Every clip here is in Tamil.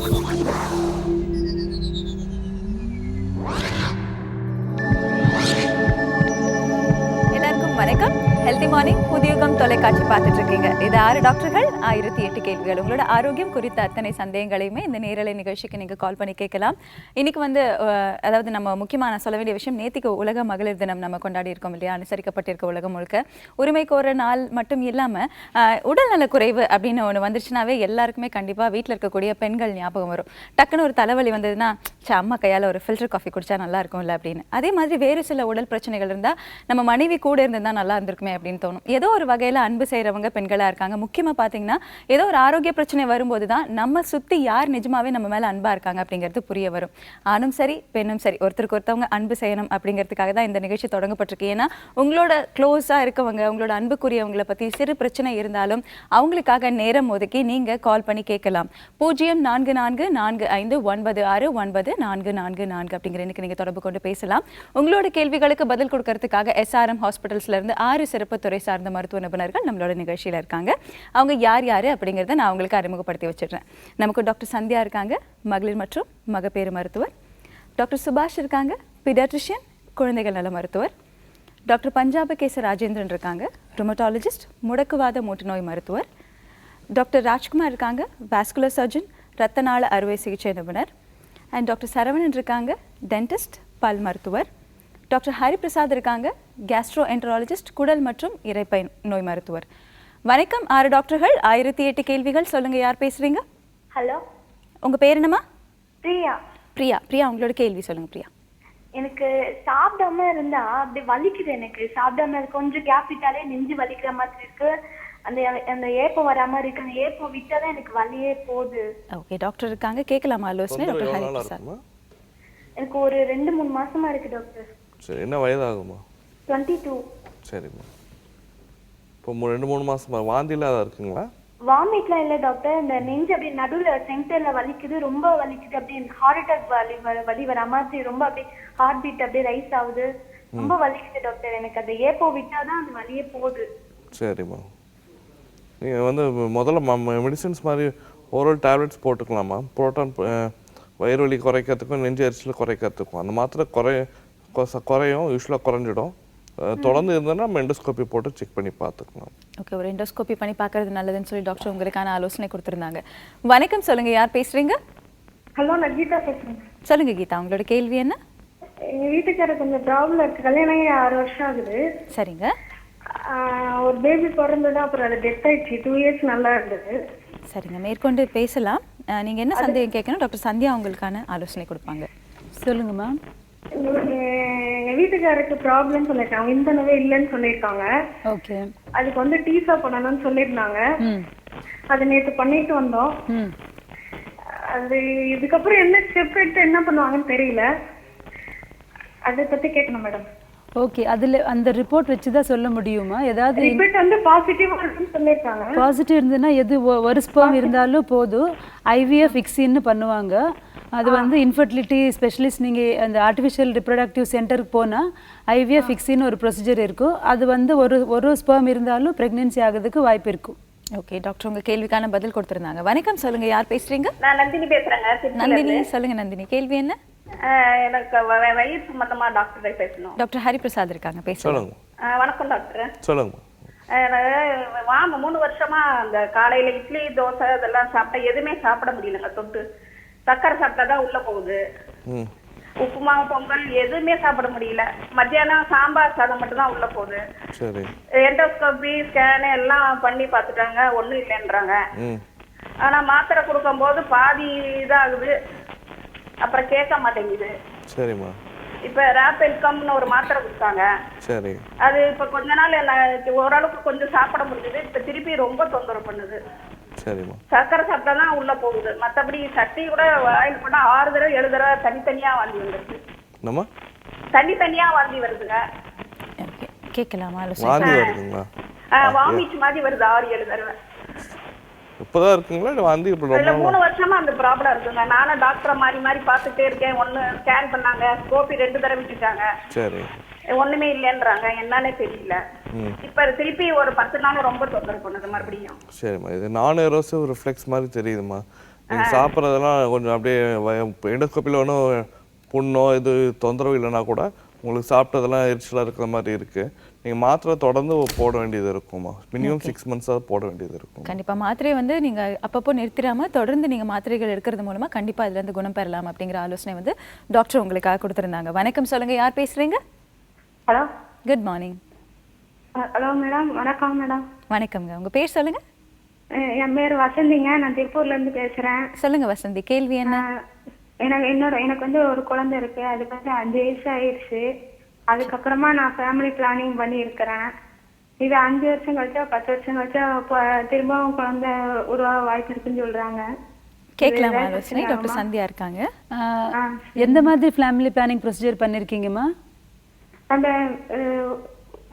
எல்லாருக்கும் வணக்கம். ஹெல்தி மார்னிங் புதியுகம் தொலைக்காட்சி பார்த்துட்டு இருக்கீங்க. இது 6 டாக்டர்கள் 1008 கேள்விகள். உங்களோட ஆரோக்கியம் குறித்த அத்தனை சந்தேகங்களையுமே இந்த நேரலை நிகழ்ச்சிக்கு நீங்க கால் பண்ணி கேட்கலாம். இன்னைக்கு அதாவது நம்ம முக்கியமான சொல்ல வேண்டிய விஷயம், நேத்திக்கு உலக மகளிர் தினம் நம்ம கொண்டாடி இருக்கோம் இல்லையா? அனுசரிக்கப்பட்டிருக்க உலகம் முழுக்க உரிமை கோர நாள் மட்டும் இல்லாம உடல்நல குறைவு அப்படின்னு ஒன்று வந்துருச்சுனாவே எல்லாருக்குமே கண்டிப்பா வீட்டில் இருக்கக்கூடிய பெண்கள் ஞாபகம் வரும். டக்குன்னு ஒரு தலைவலி வந்ததுன்னா அம்மா கையால் ஒரு ஃபில்டர் காஃபி குடிச்சா நல்லா இருக்கும்ல அப்படின்னு. அதே மாதிரி வேறு சில உடல் பிரச்சனைகள் இருந்தால் நம்ம மனைவி கூட இருந்திருந்தா நல்லா இருந்திருக்குமே அப்படின்னு தோணும். ஏதோ ஒரு வகையில் அன்பு செய்கிறவங்க பெண்களாக இருக்காங்க. முக்கியமாக பார்த்தீங்கன்னா ஏதோ ஒரு ஆரோக்கிய பிரச்சனை வரும்போது தான் நம்ம சுற்றி யார் நிஜமாவே நம்ம மேலே அன்பாக இருக்காங்க அப்படிங்கிறது புரிய வரும். ஆணும் சரி பெண்ணும் சரி ஒருத்தருக்கு ஒருத்தவங்க அன்பு செய்யணும் அப்படிங்கிறதுக்காக தான் இந்த நிகழ்ச்சி தொடங்கப்பட்டிருக்கு. ஏன்னா உங்களோட க்ளோஸாக இருக்கவங்க, உங்களோட அன்புக்குரியவங்களை பற்றி சிறு பிரச்சனை இருந்தாலும் அவங்களுக்காக நேரம் ஒதுக்கி நீங்கள் கால் பண்ணி கேட்கலாம். 044445969444 அப்படிங்கிற எண்ணுக்கு நீங்கள் தொடர்பு கொண்டு பேசலாம். உங்களோட கேள்விகளுக்கு பதில் கொடுக்கறதுக்காக SRM ஹாஸ்பிட்டல்ஸ்ல இருந்து 6 சிறப்பு துறை சார்ந்த மருத்துவ நிபுணர்கள் நம்மளோட நிகழ்ச்சியில் இருக்காங்க. அவங்க யார் யார் அப்படிங்கிறத நான் உங்களுக்கு அறிமுகப்படுத்தி வச்சிடுறேன். நமக்கு டாக்டர் சந்தியா இருக்காங்க, மகளிர் மற்றும் மகப்பேறு மருத்துவர். டாக்டர் சுபாஷ் இருக்காங்க, பீடியாட்ரிஷியன், குழந்தைகள் நல மருத்துவர். டாக்டர் பஞ்சாபகேச ராஜேந்திரன் இருக்காங்க, ருமட்டாலஜிஸ்ட், முடக்குவாத மூட்டுநோய் மருத்துவர். டாக்டர் ராஜ்குமார் இருக்காங்க, வாஸ்குலர் சர்ஜன், இரத்த நாள அறுவை சிகிச்சை நிபுணர். அண்ட் டாக்டர் சரவணன் இருக்காங்க, டென்டிஸ்ட், பல் மருத்துவர். டாக்டர் ஹரிபிரசாத் இருக்காங்க, கேஸ்ட்ரோ என்ட்ராலஜிஸ்ட், குடல் மற்றும் இரைப்பை நோய் மருத்துவர். வணக்கம் 6 டாக்டர்கள், 1008 கேள்விகள். சொல்லுங்க, யார் பேசுறீங்க? ஹலோ, உங்க பேர் என்னம்மா? பிரியா. பிரியா, உங்களோட கேள்வி சொல்லுங்க பிரியா. எனக்கு சாப்பிடாம இருந்தா அப்படி வலிக்குது. எனக்கு சாப்பிடாம கொஞ்சம் கேப் விட்டாலே நெஞ்சு வலிக்கிற மாதிரி இருக்கு. அந்த அந்த ஏப்பம் வராம இருக்கு. அந்த ஏப்பம் விட்டாதான் எனக்கு வலியே போகுது. ஓகே, டாக்டர் இருக்காங்க, கேட்கலாமா ஆலோசனை? டாக்டர் ஹரிபிரசாத். எனக்கு ஒரு 2-3 மாசமா இருக்கு டாக்டர். சரி, என்ன வயதாகுமா? 22. சரிம்மா. இப்போ 2-3 மாசமா வாந்தி இல்லாத இருக்குங்களா? வாமிட்லாம் இல்லை டாக்டர். இந்த நெஞ்சு அப்படியே நடுவில் சென்டர்ல வலிக்குது, ரொம்ப வலிக்குது. அப்படியே ஹார்ட் அட்டாக் வலி வர மாதிரி ரொம்ப அப்படியே ஹார்ட் பீட் அப்படியே ரைஸ் ஆகுது. ரொம்ப வலிக்குது டாக்டர். எனக்கு அந்த ஏப்போ விட்டாதான் அந்த வலியே போகுது. சரிம்மா, நீங்கள் முதல்ல மெடிசின்ஸ் மாதிரி ஓரல் டேப்லெட்ஸ் போட்டுக்கலாமா? புரோட்டான் வயிறு வலி குறைக்கிறதுக்கும் நெஞ்சு எரிச்சல் குறைக்கிறதுக்கும் அந்த மாத்திரை குறையும், யூஸ்வலாக குறைஞ்சிடும். தொடர்ந்து இருந்ததுன்னா நம்ம எண்டோஸ்கோப்பி போட்டு செக் பண்ணி பார்த்துக்கலாம். ஓகே, ஒரு எண்டோஸ்கோப்பி பண்ணி பார்க்கறது நல்லதுன்னு சொல்லி டாக்டர் உங்களுக்கான ஆலோசனை கொடுத்துருந்தாங்க. வணக்கம், சொல்லுங்க, யார் பேசுறீங்க? ஹலோ, நான் கீதா பேசுறேன். சொல்லுங்க கீதா, உங்களோட கேள்வி என்ன? எங்க வீட்டுக்காரர் கொஞ்சம் ப்ராப்ளம் இருக்கு. கல்யாணம் 6 வருஷம் ஆகுது. சரிங்க. ஒரு பேபி பிறந்தது, அப்புறம் அது டெத் ஆயிடுச்சு. 2 இயர்ஸ் நல்லா இருந்தது. சரிங்க, மேற்கொண்டு பேசலாம். நீங்க என்ன சந்தேகம் கேட்கணும்? டாக்டர் சந்தியா உங்களுக்கான ஆலோசனை கொடுப்பாங்க. சொல்லுங்கம்மா. எங்க வீட்டுக்காரருக்கு ப்ராப்ளம் சொல்லிருக்காங்க, இந்தனவே இல்லைன்னு சொல்லியிருக்காங்க. ஓகே, அதுக்கு டீசா பண்ணணும்னு சொல்லியிருந்தாங்க. அது நேற்று பண்ணிட்டு வந்தோம். அது இதுக்கப்புறம் என்ன ஸ்டெப் எடுத்து என்ன பண்ணுவாங்கன்னு தெரியல. அதை பத்தி கேட்கணும் மேடம். ஓகே, அதுல அந்த ரிப்போர்ட் வச்சு தான் சொல்ல முடியுமா? ஏதாவது ரிப்போர்ட் பாசிட்டிவா இருக்குன்னு சொல்லிருக்காங்க. பாசிட்டிவ் இருந்ததுன்னா ஒரு ஸ்பெர்ம் இருந்தாலும் போதும், IVF ஃபிக்ஸின்னு பண்ணுவாங்க. அது இன்ஃபர்டிலிட்டி ஸ்பெஷலிஸ்ட், நீங்கள் அந்த ஆர்டிஃபிஷியல் ரிப்ரொடக்டிவ் சென்டருக்கு போனால் IVF ஃபிக்ஸின்னு ஒரு ப்ரொசீஜர் இருக்கும். அது ஒரு ஸ்பெர்ம் இருந்தாலும் ப்ரெக்னென்சி ஆகிறதுக்கு வாய்ப்பு இருக்கும். ஓகே, டாக்டர் உங்க கேள்விக்கான பதில் கொடுத்துருந்தாங்க. வணக்கம், சொல்லுங்க, யார் பேசுறீங்க? நான் நந்தினி பேசுறேங்க. நந்தினி, சொல்லுங்க நந்தினி, கேள்வி என்ன? எனக்கு வயிறு சம்பந்தமா டாக்டர் பேசணும். டாக்டர் ஹரிபிரசாத் இருக்காங்க, பேசுங்க. வணக்கம் டாக்டர். சொல்லுங்க. 3 வருஷமா அந்த காலையில இட்லி தோசை இதெல்லாம் சாப்பிட்டா எதுவுமே சாப்பிட முடியலங்க. தொட்டு சக்கரை சாப்பிட்டாதான் உள்ள போகுது. உப்புமா பொங்கல் எதுவுமே சாப்பிட முடியல. மத்தியானம் சாம்பார் சாதம் மட்டும் தான் உள்ள போகுது. எண்டோஸ்கோபி ஸ்கேன் எல்லாம் பண்ணி பார்த்துட்டாங்க, ஒண்ணும் இல்லைன்றாங்க. ஆனா மாத்திரை கொடுக்கும் போது பாதி இதாகுது, அப்புறம் கேட்க மாட்டேங்குது. சரிம்மா. இப்ப ராப்பெல்கம்னு ஒரு மாத்திரை கொடுத்தாங்க. சரி. அது இப்ப கொஞ்ச நாள் ஓரளவுக்கு கொஞ்சம் சாப்பிட முடியுது. இப்ப திருப்பி ரொம்ப தொந்தரவு பண்ணுது. சரிம்மா. சக்கரை சாப்பிட்டா தான் உள்ள போகுது. மத்தபடி சட்டி கூட வாயில் போட்டா 6 தடவை 7 தடவை தனித்தனியா வாந்தி வந்துருது. என்னம்மா? தனித்தனியா வாந்தி வருதுங்க. கேட்கலாமா? வாந்தி வருதுங்களா? வாமிட் மாதிரி வருது 6-7 தடவை. இப்பதான் இருக்குங்களா இல்ல வாந்தி? 3 வருஷமா அந்த ப்ராப்ளம் இருக்குங்க. நானும் டாக்டர் மாறி பார்த்துட்டே இருக்கேன். ஒன்னு ஸ்கேன் பண்ணாங்க, ஸ்கோபி 2 தடவை விட்டுட்டாங்க. சரி. ஒண்ணுமே இல்லைன்றாங்க, என்னன்னே தெரியல. இப்ப திருப்பி ஒரு 10 நாள் ரொம்ப தொந்தரவு பண்ணுது மறுபடியும். சரிம்மா, இது நான் எரோசிவ் ரிஃப்ளெக்ஸ் மாதிரி தெரியுதுமா. நீங்கள் சாப்பிட்றதெல்லாம் கொஞ்சம் அப்படியே எண்டோஸ்கோப்பியில் ஒன்றும் புண்ணோ இது தொந்தரவு இல்லைன்னா கூட உங்களுக்கு சாப்பிட்டதெல்லாம் எரிச்சலாக இருக்கிற மாதிரி இருக்குது. நீங்கள் மாத்திரை தொடர்ந்து போட வேண்டியது இருக்குமா, மினிமம் 6 months போட வேண்டியது இருக்கும். கண்டிப்பா மாத்திரையை வந்து நீங்க அப்பப்போ நிறுத்திடாம தொடர்ந்து நீங்க மாத்திரைகள் எடுக்கிறது மூலமா கண்டிப்பா இதுல இருந்து குணம் பெறலாம் அப்படிங்கிற ஆலோசனை வந்து டாக்டர் உங்களுக்காக கொடுத்திருந்தாங்க. வணக்கம், சொல்லுங்க, யார் பேசுறீங்க? Hello, good morning. Hello madam, வணக்கம் மேடம். வணக்கம்ங்க, உங்க பேர் சொல்லுங்க. என் பேர் வசந்திங்க, நான் திருப்பூர்ல இருந்து பேசுறேன். சொல்லுங்க வசந்தி, கேள்வி என்ன? எனக்கு வந்து ஒரு குழந்தை இருக்கு, அதுக்கு வந்து 5 வயசு ஆயிடுச்சு. அதுக்கப்புறமா நான் ஃபேமிலி பிளானிங் பண்ணி இருக்கிறேன். இது 5 வருஷம் கழிச்சா 10 வருஷம் கழிச்சா திரும்பவும் குழந்தை உருவாக வாய்ப்பு இருக்குன்னு சொல்றாங்க. கேட்கலாம் ஆலோசனை. டாக்டர் சந்தியா இருக்காங்க. எந்த மாதிரி ஃபேமிலி பிளானிங் ப்ரொசீஜர் பண்ணிருக்கீங்கம்மா? அந்த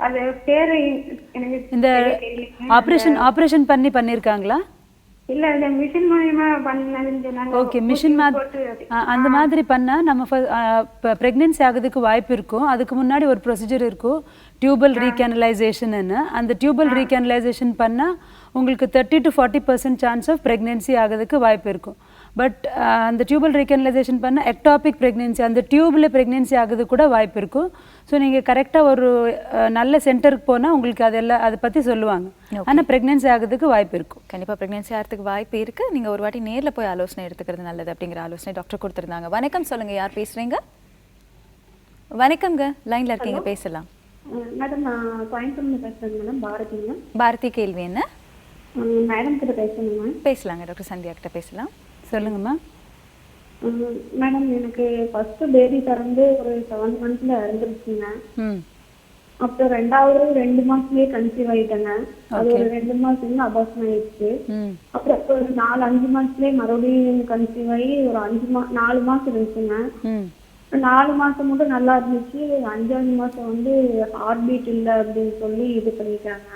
அது பேரு எனக்கு இந்த ஆபரேஷன் பண்ணிருக்காங்களா? இல்ல, இந்த மிஷின் மூலமா பண்ணதுன்னு சொன்னாங்க. ஓகே, மிஷின் அந்த மாதிரி பண்ணா நம்ம பிரெக்னன்சி ஆகிறதுக்கு வாய்ப்பு இருக்கும். அதுக்கு முன்னாடி ஒரு ப்ரொசீஜர் இருக்கும், டியூபல் ரீகேனலைசேஷன். அந்த டியூபல் ரீகேனலைசேஷன் பண்ணா உங்களுக்கு 30 to 40% சான்ஸ் ஆஃப் பிரெக்னன்சி ஆகிறதுக்கு வாய்ப்பு இருக்கும். பட் அந்த டியூபல் ரீகேனலைசேஷன் பண்ண எக்டாபிக் பிரெக்னன்சி, அந்த டியூப்ல பிரெக்னன்சி ஆகுது கூட வாய்ப்பு இருக்கும். ஸோ நீங்கள் கரெக்டாக ஒரு நல்ல சென்டருக்கு போனால் உங்களுக்கு அதை பற்றி சொல்லுவாங்க. ஆனால் பிரெக்னன்சி ஆகிறதுக்கு வாய்ப்பு இருக்கும். கண்டிப்பாக பிரெக்னன்சி ஆகிறதுக்கு வாய்ப்பு இருக்குது. நீங்கள் ஒரு வாட்டி நேரில் போய் ஆலோசனை எடுத்துக்கிறது நல்லது அப்படிங்கிற ஆலோசனை டாக்டர் கொடுத்துருந்தாங்க. வணக்கம், சொல்லுங்கள், யார் பேசுகிறீங்க? வணக்கம்ங்க, லைனில் இருக்கீங்க, பேசலாம். மேடம், நான் கோயம்புத்தூர்ல பேசுறேன் மேடம். பாரதிங்க. பாரதி, கேள்வி என்ன? மேடம் கிட்ட பேசணுமா? பேசலாங்க, டாக்டர் சந்தியா கிட்ட பேசலாம். சொல்லுங்கம்மா. மேடம், எனக்கு ஃபர்ஸ்ட் பேபி பிறந்து ஒரு 7 monthsல இறந்துருச்சுங்க. அப்புறம் ரெண்டாவது 2 மாசத்துலயே கன்சீவ் ஆயிட்டேங்க. அது ஒரு 2 மாசம் அபார்ஷன் ஆயிடுச்சு. அப்புறம் ஒரு 4-5 மாசத்துலயே மறுபடியும் கன்சீவ் ஆகி ஒரு 4 மாசம் இருந்துச்சுங்க. 4 மாசம் மட்டும் நல்லா இருந்துச்சு. 5வது மாசம் வந்து ஹார்ட் பீட் இல்லை அப்படின்னு சொல்லி இது பண்ணிட்டாங்க.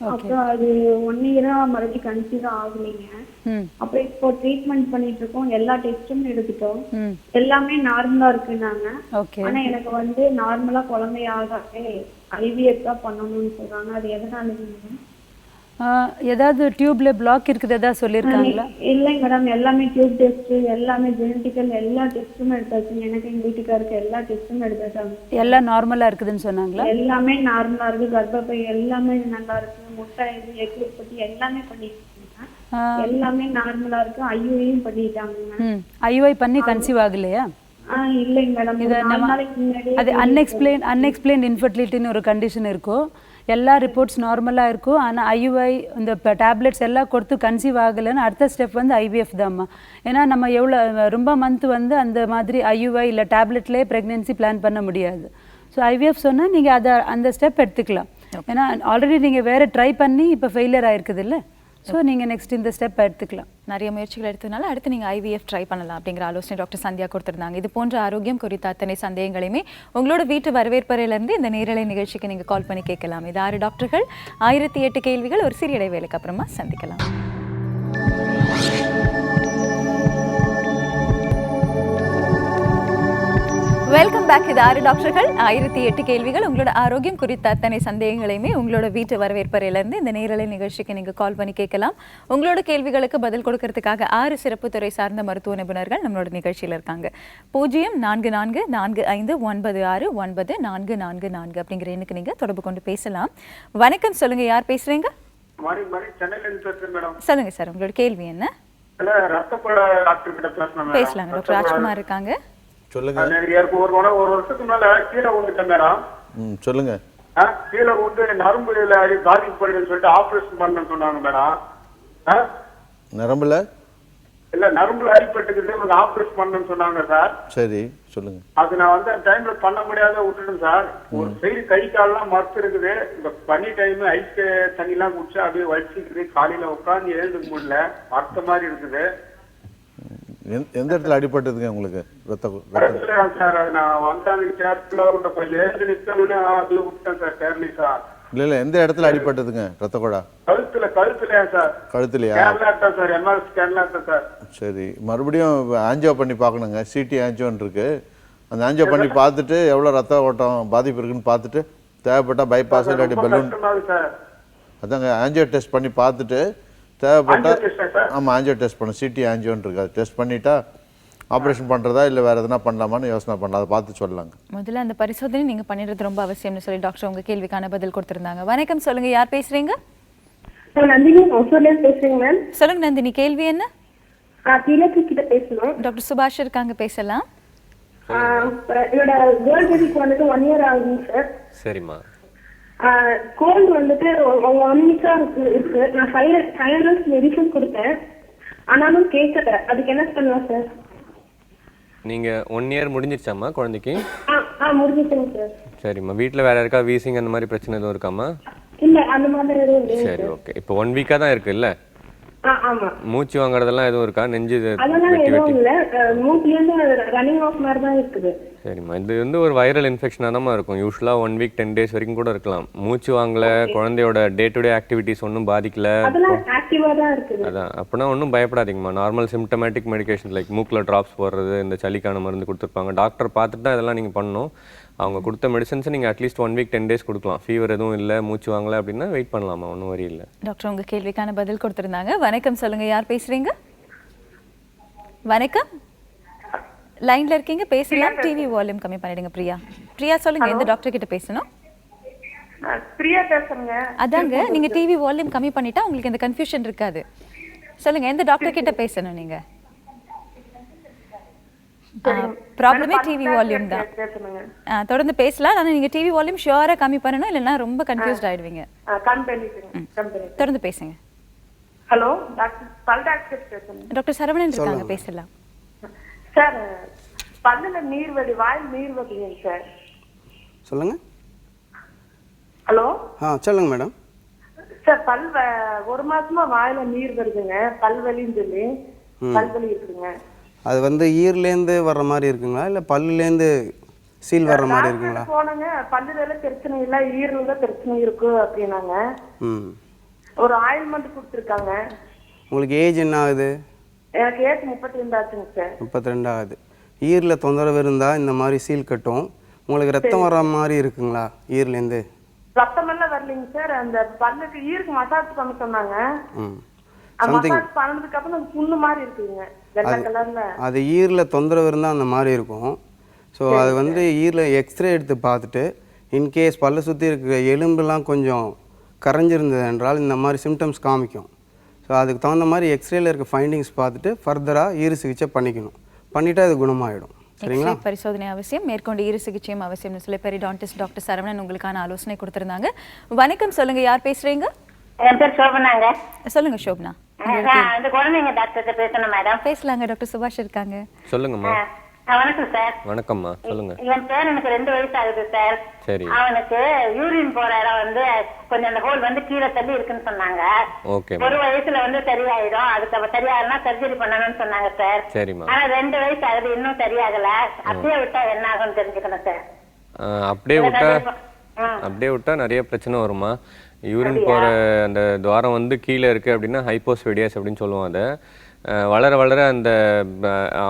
அப்புறம் அது 1 year மறுபடியும் கன்சீவ் ஆகலைங்க. அப்புறம் இப்போ ட்ரீட்மெண்ட் பண்ணிட்டு இருக்கோம், எல்லா டெஸ்டும் எடுத்துட்டோம், எல்லாமே நார்மலா இருக்குனாங்க. ஆனா எனக்கு வந்து நார்மலா குழந்தை ஆகாது, ஐவிஎஃப் தான் பண்ணணும்னு சொல்றாங்க. அது எதனால? ஏதாவது டியூப்ல பிளாக் இருக்குது ஏதாவது சொல்லியிருக்காங்களா? இல்லைங்க மேடம், எல்லாமே டியூப் டெஸ்ட், எல்லாமே ஜெனட்டிக்கல் எல்லா டெஸ்டும் எடுத்தாச்சு. எனக்கு எங்க வீட்டுக்காருக்கு எல்லா டெஸ்டும் எடுத்தாச்சு. எல்லாம் நார்மலா இருக்குதுன்னு சொன்னாங்களா? எல்லாமே நார்மலா இருக்கு, கர்ப்பப்பை எல்லாமே நல்லா இருக்கு, முட்டை இது எக் உற்பத்தி எல்லாமே பண்ணிட்டு எல்லாமே நார்மலா இருக்கு. ஐயுஐயும் பண்ணிட்டாங்க. ஐயுஐ பண்ணி கன்சீவ் ஆகலையா? இல்லைங்க மேடம், அது அன்எக்ஸ்பிளைன்ட் இன்ஃபர்டிலிட்டின்னு ஒரு கண்டிஷன் இருக்கும். எல்லா ரிப்போர்ட்ஸ் நார்மலாக இருக்கும். ஆனால் ஐயுஐ இந்த டேப்லெட்ஸ் எல்லாம் கொடுத்து கன்சீவ் ஆகலைன்னு அடுத்த ஸ்டெப் வந்து ஐவிஎஃப் தான்மா. ஏன்னா நம்ம ரொம்ப மந்த் வந்து அந்த மாதிரி ஐயுஐ இல்லை டேப்லெட்லேயே ப்ரெக்னென்சி பிளான் பண்ண முடியாது. ஸோ ஐவிஎஃப் சொன்னால் நீங்கள் அந்த ஸ்டெப் எடுத்துக்கலாம். ஏன்னா ஆல்ரெடி நீங்கள் வேறு ட்ரை பண்ணி இப்போ ஃபெயிலியர் ஆயிருக்குது இல்லை. ஸோ நீங்கள் நெக்ஸ்ட் இந்த ஸ்டெப் எடுத்துக்கலாம். நிறைய முயற்சிகள் எடுத்ததுனால அடுத்து நீங்கள் ஐவிஎஃப் ட்ரை பண்ணலாம் அப்படிங்கிற ஆலோசனை டாக்டர் சந்தியா கொடுத்துருந்தாங்க. இது போன்ற ஆரோக்கியம் குறித்த அத்தனை சந்தேகங்களையுமே உங்களோட வீட்டு வரவேற்பறையிலேருந்து இந்த நேரலை நிகழ்ச்சிக்கு நீங்கள் கால் பண்ணி கேட்கலாம். இது 6 டாக்டர்கள் 1008 கேள்விகள். ஒரு சிறிய இடைவேளைக்கு அப்புறமா சந்திக்கலாம். Welcome back. இது 6 டாக்டர்கள் 1008 கேள்விகள். உங்களோட ஆரோக்கியம் குறித்த அத்தனை சந்தேகங்களையுமே உங்களோட வீட்டு வரவேற்பறையிலேருந்து இந்த நேரலை நிகழ்ச்சிக்கு நீங்கள் கால் பண்ணி கேட்கலாம். உங்களோட கேள்விகளுக்கு பதில் கொடுக்கறதுக்காக 6 சிறப்பு துறை சார்ந்த மருத்துவ நிபுணர்கள் நம்மளோட நிகழ்ச்சியில் இருக்காங்க. 0444969444 அப்படிங்கிற எண்ணுக்கு நீங்கள் தொடர்பு கொண்டு பேசலாம். வணக்கம், சொல்லுங்க, யார் பேசுறீங்க? சொல்லுங்க சார், உங்களோட கேள்வி என்ன? பேசலாங்க, டாக்டர் ராஜ்குமார் இருக்காங்க. சொல்லுங்க. ஒரு வருஷத்துக்கு முன்னால கீழே விழுந்துட்டேன் மேடம். சொல்லுங்க. கீழே விழுந்து நரம்புல பாதிக்கப்படுதுன்னு சொல்லிட்டு ஆபரேஷன் பண்ணணும்னு சொன்னாங்க மேடம். நரம்புல இல்ல, நரம்புல அடிபட்டுக்கிட்டு ஒரு ஆபரேஷன் பண்ணணும்னு சொன்னாங்க சார். சரி, சொல்லுங்க. அது நான் வந்து அந்த டைம்ல பண்ண முடியாத விட்டுட்டேன் சார். ஒரு சைடு கை காலெல்லாம் மறுத்து இருக்குது. இந்த பனி டைம் ஐஸ் தண்ணி எல்லாம் குடிச்சு அப்படியே வலிச்சுக்குது. காலையில உட்காந்து எழுந்துக்க முடியல, மறுத்த மாதிரி இருக்குது. எந்த இடத்துல அடிபட்டதுங்க உங்களுக்கு? இல்ல எந்த இடத்துல அடிபட்டதுங்க? ரத்த குழா கழுத்துலயா? சரி, மறுபடியும் ஆஞ்சியோ பண்ணி பார்க்கணுங்க. சிடி ஆஞ்சியோன்னு இருக்கு. அந்த ஆஞ்சியோ பண்ணி பார்த்துட்டு எவ்வளோ ரத்த ஓட்டம் பாதிப்பு இருக்குன்னு பார்த்துட்டு தேவைப்பட்டா பைபாஸ் இல்லாட்டி பலூன், அதாங்க ஆஞ்சியோ டெஸ்ட் பண்ணி பார்த்துட்டு தேவைப்பட்டா Angio test ஆ சார்? ஆமாம் ஆஞ்சியோ டெஸ்ட் பண்ணணும். சிடி ஆஞ்சியோன்னு இருக்கு, அதை டெஸ்ட் பண்ணிட்டா ஆப்ரேஷன் பண்ணுறதா இல்லை வேறு எதனா பண்ணலாமான்னு யோசனை பண்ணலாம், அதை பார்த்து சொல்லலாங்க. முதல்ல அந்த பரிசோதனை நீங்க பண்ணிடுறது ரொம்ப அவசியம்னு சொல்லி டாக்டர் உங்க கேள்விக்கான பதில் கொடுத்திருந்தாங்க. வணக்கம், சொல்லுங்க, யார் பேசுறீங்க? நந்தினி ஒசூர்ல பேசுறேங்க மேம். சொல்லுங்க நந்தினி, கேள்வி என்ன? திலக்கு கிட்ட பேசணும். டாக்டர் சுபாஷ் இருக்காங்க, பேசலாம். என்னோட கேர்ள் பேபிக்கு வந்துட்டு 1 year ஆகுதுங்க சார். சரிம்மா. கோல்டு வந்துட்டு 1 week-ஆ இருக்கு. நான் 5 hours மெடிசன் கொடுத்தேன், ஆனாலும் கேட்கல. அதுக்கு என்ன பண்ணலாம் சார்? நீங்கள் 1 year முடிஞ்சிருச்சாம்மா குழந்தைக்கு? முடிஞ்சிச்சுங்க சார். சரிம்மா. வீட்டில் வேறு இருக்கா வீசிங் அந்த மாதிரி பிரச்சனை எதுவும் இருக்காம்மா? இல்ல அந்த மாதிரி எதுவும் இல்லைங்க. சரி, ஓகே. இப்போ 1 week-ஆ தான் இருக்குல்ல? ஆமா. மூச்சு வாங்குறதெல்லாம் எதுவும் இருக்கா? நெஞ்சு அதெல்லாம் வெட்டி எதுவும் வெட்டி? இல்ல, மூட்லேருந்து ரன்னிங் ஆஃப் மாதிரி தான் இருக்குது. சரிம்மா. இது வந்து ஒரு வைரல் இன்ஃபெக்ஷனாக தான் இருக்கும். யூஸ்வலாக 1 week 10 days வரைக்கும் கூட இருக்கலாம். மூச்சு வாங்கல, குழந்தையோட டே டு டே ஆக்டிவிட்டிஸ் ஒன்றும் பாதிக்கல. அதெல்லாம் ஆக்டிவா தான் இருக்குது. அதான், அப்படின்னா ஒன்றும் பயப்படாதீங்கம்மா. நார்மல் சிம்டமேட்டிக் மெடிகேஷன் லைக் மூக்கில் ட்ராப்ஸ் போடுறது, இந்த சளிக்கான மருந்து கொடுத்துருப்பாங்க. டாக்டர் பார்த்துட்டு தான் இதெல்லாம் நீங்கள் பண்ணணும். அவங்க கொடுத்த மெடிசன்ஸை நீங்கள் அட்லீஸ்ட் 1 week 10 days கொடுக்கலாம். ஃபீவர் எதுவும் இல்லை, மூச்சு வாங்கலை அப்படின்னா வெயிட் பண்ணலாமா, ஒன்றும் வரி இல்லை. டாக்டர் உங்க கேள்விக்கான பதில் கொடுத்திருந்தாங்க. வணக்கம், சொல்லுங்க, யார் பேசுறீங்க? வணக்கம், லைன்ல இருக்கீங்க, பேசலாம். டிவி வால்யூம் கம்மி பண்ணிடுங்க. பிரியா சொல்லுங்க, எந்த டாக்டர் கிட்ட பேசணும்? பிரியா பேசுறேங்க. அதாங்க, நீங்க டிவி வால்யூம் கம்மி பண்ணிட்டா உங்களுக்கு இந்த கன்ஃபியூஷன் இருக்காது. சொல்லுங்க, எந்த டாக்டர் கிட்ட பேசணும் நீங்க? ப்ராப்ளமே டிவி வால்யூம் தான். தொடர்ந்து பேசலாம், ஆனால் நீங்க டிவி வால்யூம் ஷுவரா கம்மி பண்ணணும், இல்லைன்னா ரொம்ப கன்ஃபியூஸ்ட் ஆயிடுவீங்க. தொடர்ந்து பேசுங்க. ஹலோ டாக்டர், பல் டாக்டர் பேசுறேன். டாக்டர் சரவணன் இருக்காங்க, பேசலாம். சார், பல்லுல நீர்வடி, வாயில் நீர்வடிங்க சார். சொல்லுங்க. ஹலோ. சொல்லுங்க மேடம். சார், 1 மாசமா வாயில நீர் வருதுங்க, பல்வலின்னு சொல்லி பல்வலி இருக்குங்க. அது வந்து ஈர்லேருந்து வர்ற மாதிரி இருக்குங்களா, இல்லை பல்லுலேருந்து சீல் வர்ற மாதிரி இருக்குங்களா? போனாங்க, பல்லுல பிரச்சனை இல்லை, ஈரல்ல பிரச்சனை இருக்கு அப்படின்னாங்க. ஒரு ஆயில்மெண்ட் கொடுத்துருக்காங்க. உங்களுக்கு ஏஜ் என்ன ஆகுது? எனக்கு ஏஜ் 32 ஆச்சுங்க சார். 32 ஆகுது. ஈரில் தொந்தரவு இருந்தால் இந்த மாதிரி சீல் கட்டும். உங்களுக்கு ரத்தம் வர்ற மாதிரி இருக்குங்களா ஈர்லேருந்து? ரத்தமெல்லாம் வரலைங்க சார். அந்த பல்லுக்கு ஈருக்கு மசாஜ் பண்ண சொன்னாங்க. மசாஜ் பண்ணதுக்கு அப்புறம் புண்ணு மாதிரி இருக்குங்க, வெள்ளை கலர்ல. அது ஈரில் தொந்தரவு இருந்தால் அந்த மாதிரி இருக்கும். ஸோ அது வந்து ஈரில் எக்ஸ்ரே எடுத்து பார்த்துட்டு இன்கேஸ் பல்லை சுற்றி இருக்கிற எலும்புலாம் கொஞ்சம் கரைஞ்சிருந்தது என்றால் இந்த மாதிரி சிம்டம்ஸ் காமிக்கும். ஸோ அதுக்கு தகுந்த மாதிரி எக்ஸ்ரேல இருக்க ஃபைண்டிங்ஸ் பார்த்துட்டு ஃபர்தராக ஈறு சிகிச்சை பண்ணிட்டா அது குணமாயிடும். சரிங்களா? பரிசோதனை அவசியம், மேற்கொண்டு ஈறு சிகிச்சையும் அவசியம்னு சொல்லி பெரிடான்டிஸ்ட் டாக்டர் சரவணன் உங்களுக்கான ஆலோசனை கொடுத்திருந்தாங்க. வணக்கம், சொல்லுங்க, யார் பேசுறீங்க? என் பேர் சோபனாங்க. சொல்லுங்க சோபனா. அந்த குழந்தைங்க டாக்டர் பேசணும் மேடம். பேசலாங்க, டாக்டர் சுபாஷ் இருக்காங்க. சொல்லுங்கம்மா. வணக்கம் சார். வணக்கம்மா, சொல்லுங்க. என் பேர் எனக்கு 2 வயசு ஆகுது சார். சரி. அவனுக்கு யூரின் போற இடம் வந்து கொஞ்சம் அந்த ஹோல் வந்து கீழே தள்ளி இருக்குன்னு சொன்னாங்க. ஓகே. 1 வயசுல வந்து சரியாயிடும், அதுக்கு சரியாகனா சர்ஜரி பண்ணணும்னு சொன்னாங்க சார். சரிம்மா. ஆனா 2 வயசு ஆகுது, இன்னும் சரியாகல. அப்படியே விட்டா என்ன ஆகும்னு தெரிஞ்சுக்கணும் சார். அப்படியே விட்டா நிறைய பிரச்சனை வருமா. யூரின் போகிற அந்த துவாரம் வந்து கீழே இருக்குது அப்படின்னா ஹைப்போஸ்பெடியாஸ் அப்படின்னு சொல்லுவோம். அதை வளர வளர அந்த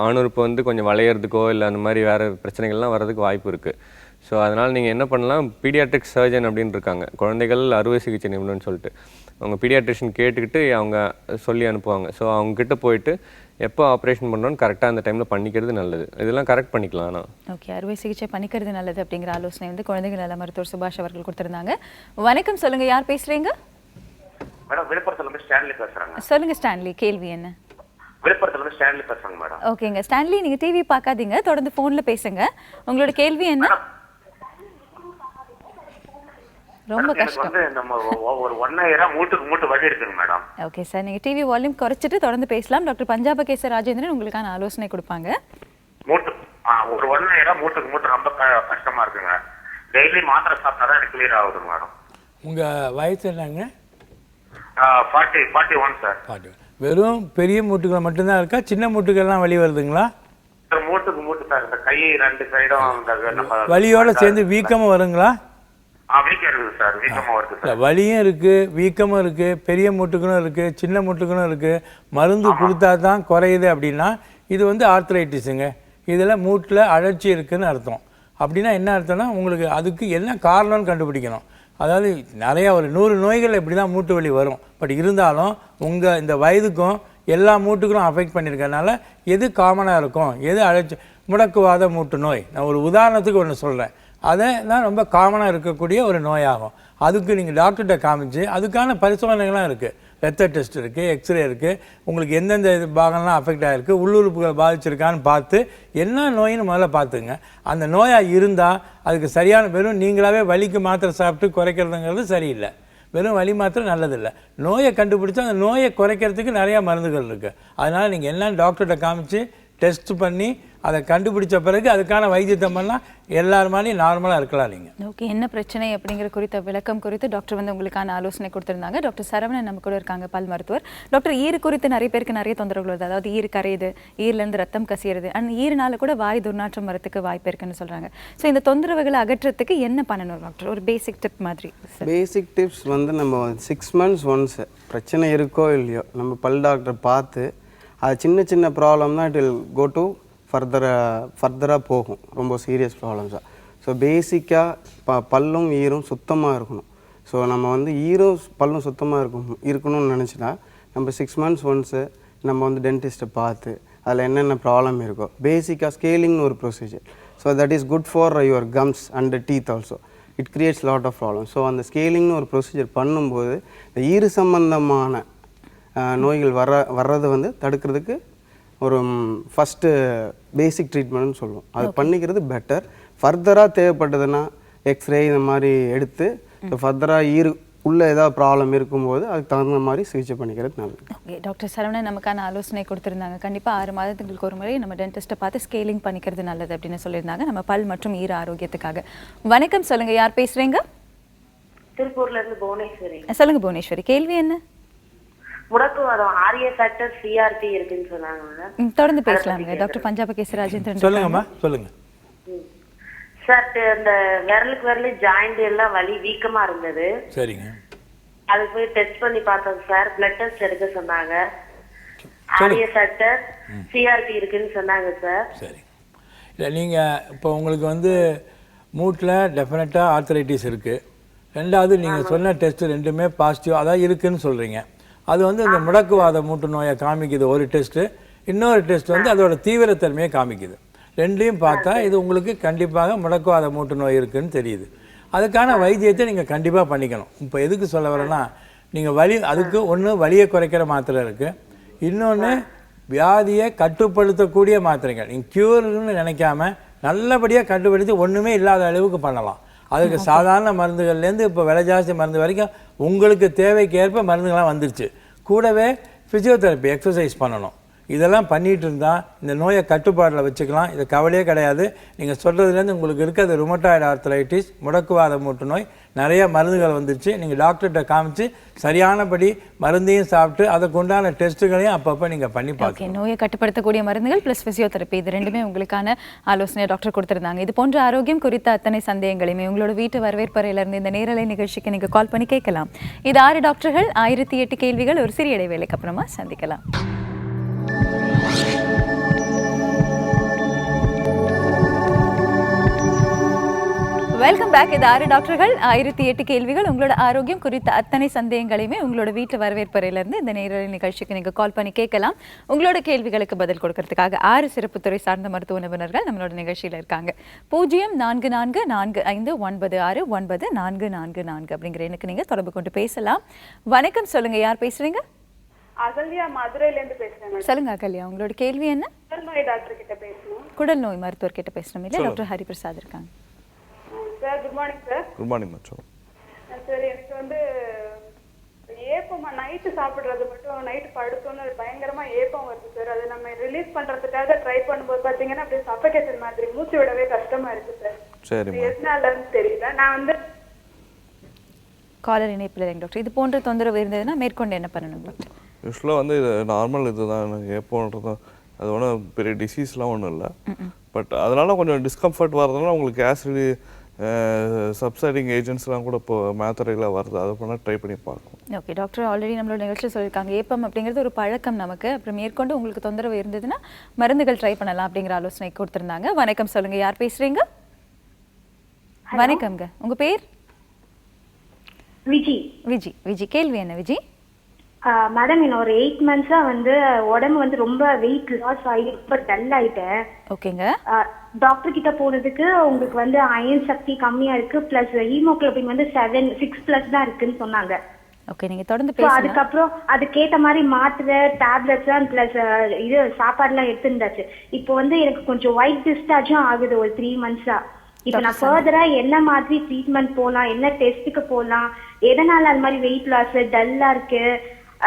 ஆணுறுப்பு வந்து கொஞ்சம் வளையிறதுக்கோ இல்லை அந்த மாதிரி வேறு பிரச்சனைகள்லாம் வர்றதுக்கு வாய்ப்பு இருக்குது. ஸோ அதனால் நீங்கள் என்ன பண்ணலாம், பீடியாட்ரிக் சர்ஜன் அப்படின்னு இருக்காங்க, குழந்தைகள் அறுவை சிகிச்சை நிபுணர்னு சொல்லிட்டு. அவங்க பீடியாட்ரிஷியன் கேட்டுக்கிட்டு அவங்க சொல்லி அனுப்புவாங்க. ஸோ அவங்ககிட்ட போயிட்டு எப்போ ஆப்ரேஷன் பண்ணுறோன்னு கரெக்டாக அந்த டைமில் பண்ணிக்கிறது நல்லது. இதெல்லாம் கரெக்ட் பண்ணிக்கலாம். ஆனால் ஓகே, அறுவை சிகிச்சை பண்ணிக்கிறது நல்லது அப்படிங்கிற ஆலோசனை வந்து குழந்தைகள் நல மருத்துவர் சுபாஷ் அவர்கள் கொடுத்திருந்தாங்க. வணக்கம், சொல்லுங்க, யார் பேசுறீங்க? மேடம், விழுப்புரத்துல இருந்து ஸ்டான்லி பேசுறாங்க. சொல்லுங்க ஸ்டான்லி, கேள்வி என்ன? விழுப்புரத்துல இருந்து ஸ்டான்லி பேசுறாங்க மேடம். ஓகேங்க ஸ்டான்லி, நீங்க டிவி பார்க்காதீங்க, தொடர்ந்து போன்ல பேசுங்க. உங்களோட கேள்வி என்ன? ரொம்ப கஷ்டம். வந்து நம்ம ஒரு 1 year மூட்டு வலி இருக்குங்க மேடம். ஓகே சார், நீங்க டிவி வால்யூம் குறைச்சிட்டு தொடர்ந்து பேசலாம். டாக்டர் பஞ்சாபகேசர் ராஜேந்திரன் உங்களுக்கான ஆலோசனை கொடுப்பாங்க. ஒரு 1 year மூட்டு ரொம்ப கஷ்டமா இருக்குங்க. டெய்லி மாத்திரை சாப்பிட்டா தான் எனக்கு கிளியர் ஆகுது மேடம். உங்க வயசு என்னங்க? 41 சார். வெறும் பெரிய மூட்டுகள் மட்டும்தான் இருக்கா, சின்ன மூட்டுகள்லாம் வலி வருதுங்களா? மூட்டு சார், இந்த கை 2 சைடும் வலியோட சேர்ந்து வீக்கமும் வருங்களா? வலியும் இருக்கு, வீக்கமும் இருக்கு, பெரிய மூட்டுகளும் இருக்கு, சின்ன மூட்டுகளும் இருக்கு. மருந்து கொடுத்தா தான் குறையுது அப்படின்னா இது வந்து ஆர்த்ரைட்டிஸுங்க. இதில் மூட்டில் அழற்சி இருக்குன்னு அர்த்தம். அப்படின்னா என்ன அர்த்தம்னா உங்களுக்கு அதுக்கு என்ன காரணம்னு கண்டுபிடிக்கணும். அதாவது நிறையா ஒரு 100 நோய்கள் இப்படி தான் மூட்டு வலி வரும். பட் இருந்தாலும் உங்கள் இந்த வயதுக்கும் எல்லா மூட்டுகளும் அஃபெக்ட் பண்ணியிருக்கனால எது காமனாக இருக்கும், எது முடக்குவாத மூட்டு நோய். நான் ஒரு உதாரணத்துக்கு ஒன்று சொல்கிறேன். அதை தான் ரொம்ப காமனாக இருக்கக்கூடிய ஒரு நோயாகும். அதுக்கு நீங்கள் டாக்டர்கிட்ட காமிச்சு அதுக்கான பரிசோதனைகள்லாம் இருக்குது. ரத்த டெஸ்ட் இருக்குது, எக்ஸ்ரே இருக்குது, உங்களுக்கு எந்தெந்த பாகம்லாம் அஃபெக்ட் ஆகிருக்கு, உள்ளுறுப்புகள் பாதிச்சிருக்கான்னு பார்த்து என்ன நோயின்னு முதல்ல பார்த்துங்க. அந்த நோயாக இருந்தால் அதுக்கு சரியான வெறும் நீங்களாகவே வலிக்கு மாத்திரை சாப்பிட்டு குறைக்கிறதுங்கிறது சரியில்லை. வெறும் வலி மாத்திரம் நல்லதில்லை. நோயை கண்டுபிடிச்சா அந்த நோயை குறைக்கிறதுக்கு நிறையா மருந்துகள் இருக்குது. அதனால் நீங்கள் என்னன்னு டாக்டர்கிட்ட காமிச்சு டெஸ்ட் பண்ணி அதை கண்டுபிடிச்ச பிறகு அதுக்கான வைத்தியத்தை பண்ணால் எல்லாரும் மாதிரி நார்மலாக இருக்கலாம். நீங்கள் ஓகே, என்ன பிரச்சனை அப்படிங்கிற குறித்த விளக்கம் குறித்து டாக்டர் வந்து உங்களுக்கான ஆலோசனை கொடுத்துருந்தாங்க. டாக்டர் சரவணன் நம்ம கூட இருக்காங்க, பல் மருத்துவர். டாக்டர், ஈறு குறித்து நிறைய பேருக்கு நிறைய தொந்தரவுகள் வருது. அதாவது ஈறு கரையுது, ஈரிலேருந்து ரத்தம் கசியிறது, அண்ட் ஈருனால கூட வாய் துர்நாற்றம் வரத்துக்கு வாய்ப்பு இருக்குன்னு சொல்கிறாங்க. ஸோ இந்த தொந்தரவுகளை அகற்றத்துக்கு என்ன பண்ணணும் டாக்டர்? ஒரு பேசிக் டிப் மாதிரி. பேசிக் டிப்ஸ் வந்து நம்ம 6 months ஒன்ஸ் பிரச்சனை இருக்கோ இல்லையோ நம்ம பல் டாக்டர் பார்த்து அது சின்ன சின்ன ப்ராப்ளம் தான் இட் வில் கோ டு ஃபர்தராக போகும், ரொம்ப சீரியஸ் ப்ராப்ளம்ஸாக. ஸோ பேசிக்காக பல்லும் ஈரும் சுத்தமாக இருக்கணும். ஸோ நம்ம வந்து ஈரும் பல்லும் சுத்தமாக இருக்கணும்னு நினச்சினா நம்ம 6 months ஒன்ஸு நம்ம வந்து டென்டிஸ்ட்டை பார்த்து அதில் என்னென்ன ப்ராப்ளம் இருக்கோ. பேசிக்காக ஸ்கேலிங்னு ஒரு procedure. So that is good for your gums and teeth also. It creates lot of problem. So அந்த ஸ்கேலிங்னு ஒரு ப்ரொசீஜர் பண்ணும்போது இந்த ஈறு சம்பந்தமான நோய்கள் வர்றது வந்து தடுக்கிறதுக்கு ஒரு ஃபஸ்ட்டு பேசிக் ட்ரீட்மெண்ட்னு சொல்லுவோம். அது பண்ணிக்கிறது பெட்டர். ஃபர்தராக தேவைப்பட்டதுன்னா எக்ஸ்ரே இந்த மாதிரி எடுத்து ஃபர்தராக ஈறு உள்ளே ஏதாவது ப்ராப்ளம் இருக்கும்போது அதுக்கு தகுந்த மாதிரி சிகிச்சை பண்ணிக்கிறது நல்லது. ஓகே, டாக்டர் சரவணன் நமக்கான ஆலோசனை கொடுத்துருந்தாங்க. கண்டிப்பாக 6 மாதத்துக்கு ஒரு முறை நம்ம டென்டிஸ்ட்டை பார்த்து ஸ்கேலிங் பண்ணிக்கிறது நல்லது அப்படின்னு சொல்லியிருந்தாங்க, நம்ம பல் மற்றும் ஈர ஆரோக்கியத்துக்காக. வணக்கம், சொல்லுங்க, யார் பேசுறீங்க? திருப்பூர்ல இருந்து புவனேஸ்வரி. சொல்லுங்க புவனேஸ்வரி, கேள்வி என்ன? முடக்குவாதம் ஆரிய ஃபேக்டர் சிஆர்டி இருக்குன்னு சொன்னாங்க. தொடர்ந்து பேசலாங்க. டாக்டர் பஞ்சாப கேசி ராஜேந்திரன். சொல்லுங்கம்மா, சொல்லுங்க சார். இந்த விரல் ஜாயிண்ட் எல்லாம் வலி வீக்கமா இருந்தது. சரிங்க. அது போய் டெஸ்ட் பண்ணி பார்த்தோம் சார். பிளட் டெஸ்ட் எடுக்க சொன்னாங்க. ஆரிய ஃபேக்டர் சிஆர்டி இருக்குன்னு சொன்னாங்க சார். சரி, இல்லை நீங்கள் இப்போ உங்களுக்கு வந்து மூட்டில் டெஃபினட்டாக ஆர்த்தரைட்டிஸ் இருக்குது. ரெண்டாவது நீங்கள் சொன்ன டெஸ்ட்டு ரெண்டுமே பாசிட்டிவ் அதான் இருக்குதுன்னு சொல்கிறீங்க. அது வந்து இந்த முடக்குவாத மூட்டு நோயை காமிக்குது ஒரு டெஸ்ட்டு. இன்னொரு டெஸ்ட் வந்து அதோட தீவிரத்தன்மையை காமிக்குது. ரெண்டையும் பார்த்தா இது உங்களுக்கு கண்டிப்பாக முடக்குவாத மூட்டு நோய் இருக்குதுன்னு தெரியுது. அதுக்கான வைத்தியத்தை நீங்கள் கண்டிப்பாக பண்ணிக்கணும். இப்போ எதுக்கு சொல்ல வரேன்னா, நீங்கள் அதுக்கு ஒன்று வலியை குறைக்கிற மாத்திரை இருக்குது, இன்னொன்று வியாதியை கட்டுப்படுத்தக்கூடிய மாத்திரைகள். நீங்கள் க்யூர்னு நினைக்காம நல்லபடியாக கட்டுப்படுத்தி ஒன்றுமே இல்லாத அளவுக்கு பண்ணலாம். அதுக்கு சாதாரண மருந்துகள்லேருந்து இப்போ விலை ஜாஸ்தி மருந்து வரைக்கும் உங்களுக்கு தேவைக்கு ஏற்ப மருந்துகள்லாம் வந்துருச்சு. கூடவே ஃபிசியோதெரப்பி, எக்ஸசைஸ் பண்ணணும். இதெல்லாம் பண்ணிகிட்டு இருந்தால் இந்த நோயை கட்டுப்பாட்டில் வச்சுக்கலாம். இது கவலையே கிடையாது. நீங்கள் சொல்கிறதுலேருந்து உங்களுக்கு இருக்கிறது ருமட்டாய்டு ஆர்த்தரைட்டிஸ், முடக்குவாத மூட்டு நோய், நிறைய மருந்துகள் வந்துருச்சு. நீங்கள் டாக்டர்கிட்ட காமிச்சு சரியானபடி மருந்தையும் சாப்பிட்டு அதுக்கு உண்டான டெஸ்ட்டுகளையும் அப்பப்போ நீங்கள் பண்ணி பார்க்கலாம். நோயை கட்டுப்படுத்தக்கூடிய மருந்துகள் ப்ளஸ் ஃபிசியோதெரப்பி, இது ரெண்டுமே உங்களுக்கான ஆலோசனை டாக்டர் கொடுத்துருந்தாங்க. இது போன்ற ஆரோக்கியம் குறித்த அத்தனை சந்தேகங்களையுமே உங்களோட வீட்டு வரவேற்பறையிலிருந்து இந்த நேரலை நிகழ்ச்சிக்கு நீங்கள் கால் பண்ணி கேட்கலாம். இது 6 டாக்டர்கள் 1008 கேள்விகள். ஒரு சிறிய இடைவேளைக்கு அப்புறமா சந்திக்கலாம். Welcome back. இது 6 டாக்டர்கள் 1008 கேள்விகள். உங்களோட ஆரோக்கியம் குறித்த அத்தனை சந்தேகங்களையுமே உங்களோட வீட்டு வரவேற்பறையிலிருந்து இந்த நேரலை நிகழ்ச்சிக்கு நீங்கள் கால் பண்ணி கேட்கலாம். உங்களோட கேள்விகளுக்கு பதில் கொடுக்கறதுக்காக 6 சிறப்பு துறை சார்ந்த மருத்துவ நிபுணர்கள் நம்மளோட நிகழ்ச்சியில் இருக்காங்க. 0444969444 அப்படிங்கிற எனக்கு நீங்கள் தொடர்பு கொண்டு பேசலாம். வணக்கம், சொல்லுங்க, யார் பேசுறீங்க? அகல்யா, மதுரையில இருந்து பேசுறேன். சொல்லுங்க அகல்யா, உங்களோட கேள்வி என்ன? குடல் நோய் டாக்டர் கிட்ட பேசணும். குடல் நோய் மருத்துவர் கிட்ட பேசணும் இல்ல? டாக்டர் ஹரிபிரசாத் இருக்காங்க. Sir, good morning sir. Good morning மச்சம். சார், எனக்கு வந்து ஏப்பமா நைட்டு சாப்பிடுறது மட்டும் நைட்டு படுத்தோன்னு பயங்கரமா ஏப்பம் வருது சார். அது நம்ம ரிலீஸ் பண்றதுக்காக ட்ரை பண்ணும்போது பாத்தீங்கன்னா அப்படியே சஃபகேஷன் மாதிரி மூச்சு விடவே கஷ்டமா இருக்கு சார். சரி, எதனாலன்னு தெரியல. நான் வந்து காலர் இணைப்பில் இல்லைங்க டாக்டர். இது போன்ற தொந்தரவு இருந்ததுன்னா மேற்கொண்டு என்ன பண்ணணும் டாக்டர்? யூஸ்வலாக வந்து இது நார்மல் இதுதான், ஏப்போன்றது அது ஒன்றும் பெரிய டிசீஸ்லாம் ஒன்றும் இல்லை. பட் அதனால கொஞ்சம் டிஸ்கம்ஃபர்ட் வரதுனால உங்களுக்கு ஆசிட் சப்சைடிங் ஏஜென்ட்ஸ்லாம் கூட இப்போ மாத்திரைகளாக வருது. அதை பண்ணால் ட்ரை பண்ணி பார்க்கும். ஓகே டாக்டர், ஆல்ரெடி நம்மளோட நிகழ்ச்சியில் சொல்லியிருக்காங்க ஏப்பம் அப்படிங்கிறது ஒரு பழக்கம் நமக்கு. அப்புறம் மேற்கொண்டு உங்களுக்கு தொந்தரவு இருந்ததுன்னா மருந்துகள் ட்ரை பண்ணலாம் அப்படிங்கிற ஆலோசனை கொடுத்துருந்தாங்க. வணக்கம், சொல்லுங்க, யார் பேசுறீங்க? வணக்கம்ங்க, உங்க பேர்? விஜி. விஜி கேள்வி என்ன விஜி? மேடம் இன்னும் ஒரு 8 months-ஆ வந்து உடம்பு வந்து ரொம்ப வெயிட் லாஸ் ஆகி ரொம்ப டல் ஆயிட்டேன். ஓகேங்க. டாக்டர் கிட்ட போனதுக்கு உங்களுக்கு வந்து அயன் சக்தி கம்மியா இருக்கு, பிளஸ் ஹீமோகுளோபின் வந்து 6+ தான் இருக்குன்னு சொன்னாங்க. ஓகே, நீங்க தொடர்ந்து பேசுங்க. அதுக்கப்புறம் அதுக்கேத்த மாதிரி மாத்திரை டேப்லெட்ஸ் பிளஸ் இது சாப்பாடுலாம் எடுத்துருந்தாச்சு. இப்போ வந்து எனக்கு கொஞ்சம் ஒயிட் டிஸ்சார்ஜும் ஆகுது ஒரு 3 months-ஆ. இப்ப நான் ஃபர்தரா என்ன மாதிரி ட்ரீட்மெண்ட் போலாம், என்ன டெஸ்ட்டுக்கு போலாம், எதனால அது மாதிரி வெயிட் லாஸ் டல்லா இருக்கு,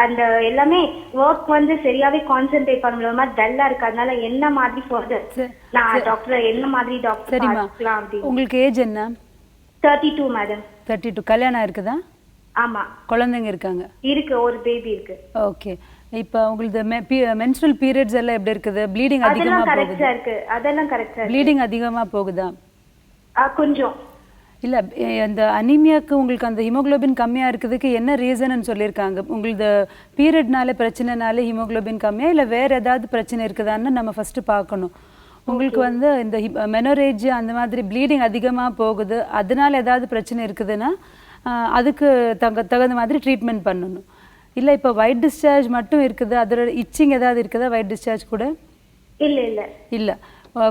அந்த எல்லாமே ஒர்க் வந்து சரியாவே கான்சென்ட்ரேட் பண்ண முடியாம டல்லா இருக்கு, அதனால என்ன மாதிரி ஃபர்தர் நான் டாக்டர் என்ன மாதிரி டாக்டர் சரிம்மா, பார்க்கலாம்? உங்களுக்கு ஏஜ் என்ன? 32 மேடம். 32. கல்யாணம் இருக்குதா? ஆமா. குழந்தைங்க இருக்காங்க? இருக்கு, ஒரு பேபி இருக்கு. ஓகே. இப்போ உங்களுக்கு மென்ஸ்ட்ரல் பீரியட்ஸ் எல்லாம் எப்படி இருக்குது? ப்ளீடிங் அதிகமா போகுது? கரெக்ட்டா இருக்கு, அதெல்லாம் கரெக்ட்டா இருக்கு. ப்ளீடிங் அதிகமா போகுதா? கொஞ்சம் இல்ல, அந்த அனீமியாக்கு உங்களுக்கு அந்த ஹீமோகுளோபின் கம்மியா இருக்கிறதுக்கு என்ன ரீசன்னு சொல்லியிருக்காங்க? உங்களுக்கு பீரியட்னால பிரச்சனைனால ஹீமோகுளோபின் கம்மியா இல்லை வேற ஏதாவது பிரச்சனை இருக்குதான்னு நம்ம ஃபர்ஸ்ட் பார்க்கணும். உங்களுக்கு வந்து இந்த மெனோரேஜ் அந்த மாதிரி ப்ளீடிங் அதிகமாக போகுது, அதனால ஏதாவது பிரச்சனை இருக்குதுன்னா அதுக்கு தகுந்த மாதிரி ட்ரீட்மெண்ட் பண்ணணும். இல்லை இப்போ ஒயிட் டிஸ்சார்ஜ் மட்டும் இருக்குது, அதோட இச்சிங் ஏதாவது இருக்குதா ஒயிட் டிஸ்சார்ஜ் கூட? இல்லை,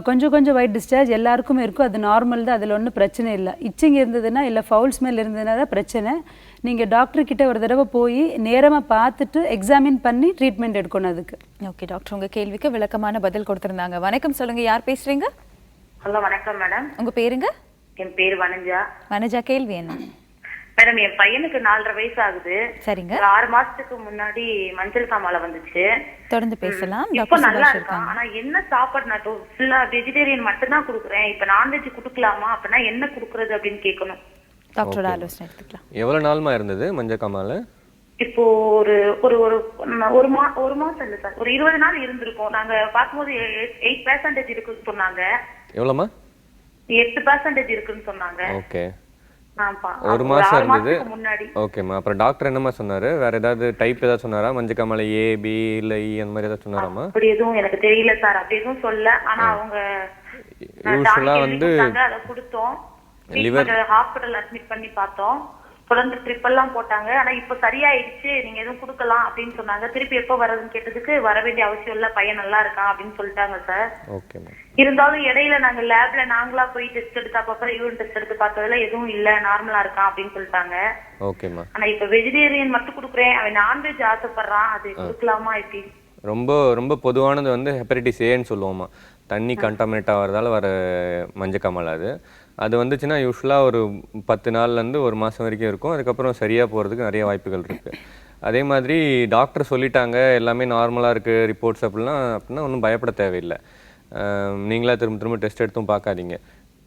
கொஞ்சம் ஒயிட் டிஸ்சார்ஜ் எல்லாருக்கும் இருக்கும், அது நார்மல் தான், அதில் ஒன்றும் பிரச்சனை இல்லை. இச்சிங் இருந்ததுன்னா இல்லை ஃபவுல் ஸ்மெல் இருந்ததுன்னா தான் பிரச்சனை. நீங்கள் டாக்டர்கிட்ட ஒரு தடவை போய் நேரமாக பார்த்துட்டு எக்ஸாமின் பண்ணி ட்ரீட்மெண்ட் எடுக்கணும் அதுக்கு. ஓகே டாக்டர், உங்கள் கேள்விக்கு விளக்கமான பதில் கொடுத்துருந்தாங்க. வணக்கம், சொல்லுங்கள், யார் பேசுகிறீங்க? ஹலோ வணக்கம் மேடம். உங்கள் பேருங்க? என் பேர் வனஜா. வனஜா, கேள்வி என்ன? மேடம் என் பையனுக்கு 4.5 வயசு ஆகுது. சரிங்க. 6 மாசத்துக்கு முன்னாடி மஞ்சள் காமாலை வந்துச்சு. தொடர்ந்து பேசலாம். இப்போ நல்லா இருக்கான். ஆனா என்ன சாப்பாடு நான் ஃபுல்லா வெஜிடேரியன் மட்டும் தான் கொடுக்குறேன். இப்ப நான்வெஜ் கொடுக்கலாமா, அப்படின்னா என்ன கொடுக்கறது அப்படின்னு கேட்கணும். டாக்டரோட ஆலோசனை எடுத்துக்கலாம். எவ்வளவு நாள்மா இருந்தது மஞ்சள் காமாலை? இப்போ ஒரு ஒரு ஒரு மாசம் இல்ல சார், ஒரு 20 நாள் இருந்திருக்கும். நாங்க பார்க்கும்போது 8% இருக்குன்னு சொன்னாங்க. எவ்வளவுமா? 8% இருக்குன்னு சொன்னாங்க. ஓகே, ஒரு மாசம் இருந்தது. ஓகேம்மா, அப்புறம் டாக்டர் என்னமா சொன்னாரு? வேற ஏதாவது டைப் ஏதாவது சொன்னாரா? மஞ்சள் காமாலை A, B இல்ல E அந்த மாதிரி ஏதாவது சொன்னாராமா? அப்படி எதுவும் எனக்கு தெரியல சார், அப்படி எதுவும் சொல்ல. ஆனா அவங்க யூசுவலா வந்து அத கொடுத்தோம், லிவர் ஹாஸ்பிடல் அட்மிட் பண்ணி பார்த்தோம், தொடர்ந்து ட்ரிப் எல்லாம் போட்டாங்க. ஆனா இப்ப சரியாயிடுச்சு, நீங்க எதுவும் கொடுக்கலாம் அப்படின்னு சொன்னாங்க. திருப்பி எப்ப வர்றதுன்னு கேட்டதுக்கு வர வேண்டிய அவசியம் இல்ல, பையன் நல்லா இருக்கான் அப்படின்னு சொல்லிட்டாங்க சார். ஓகேம்மா. இருந்தாலும் இடையில நாங்க லேப்ல நாங்களா போய் டெஸ்ட் எடுத்து அப்ப யூரின் டெஸ்ட் எடுத்து பார்த்ததுல எதுவும் இல்ல, நார்மலா இருக்கான் அப்படின்னு சொல்லிட்டாங்க. ஓகேம்மா. ஆனா இப்ப வெஜிடேரியன் மட்டும் கொடுக்குறேன், அவன் நான்வெஜ் ஆசைப்படுறான், அது கொடுக்கலாமா எப்படி? ரொம்ப பொதுவானது வந்து ஹெப்படைட்டிஸ் ஏன்னு சொல்லுவோமா, தண்ணி கண்டாமினேட் ஆகிறதால வர மஞ்சள் காமாலை. அது வந்துச்சுன்னா யூஸ்வலாக ஒரு 10 நாள்லேருந்து ஒரு மாதம் வரைக்கும் இருக்கும். அதுக்கப்புறம் சரியாக போகிறதுக்கு நிறைய வாய்ப்புகள் இருக்குது. அதே மாதிரி டாக்டர் சொல்லிட்டாங்க எல்லாமே நார்மலாக இருக்குது ரிப்போர்ட்ஸ் அப்படின்னா ஒன்றும் பயப்பட தேவையில்லை. நீங்களா திரும்ப டெஸ்ட் எடுத்தும் பார்க்காதீங்க.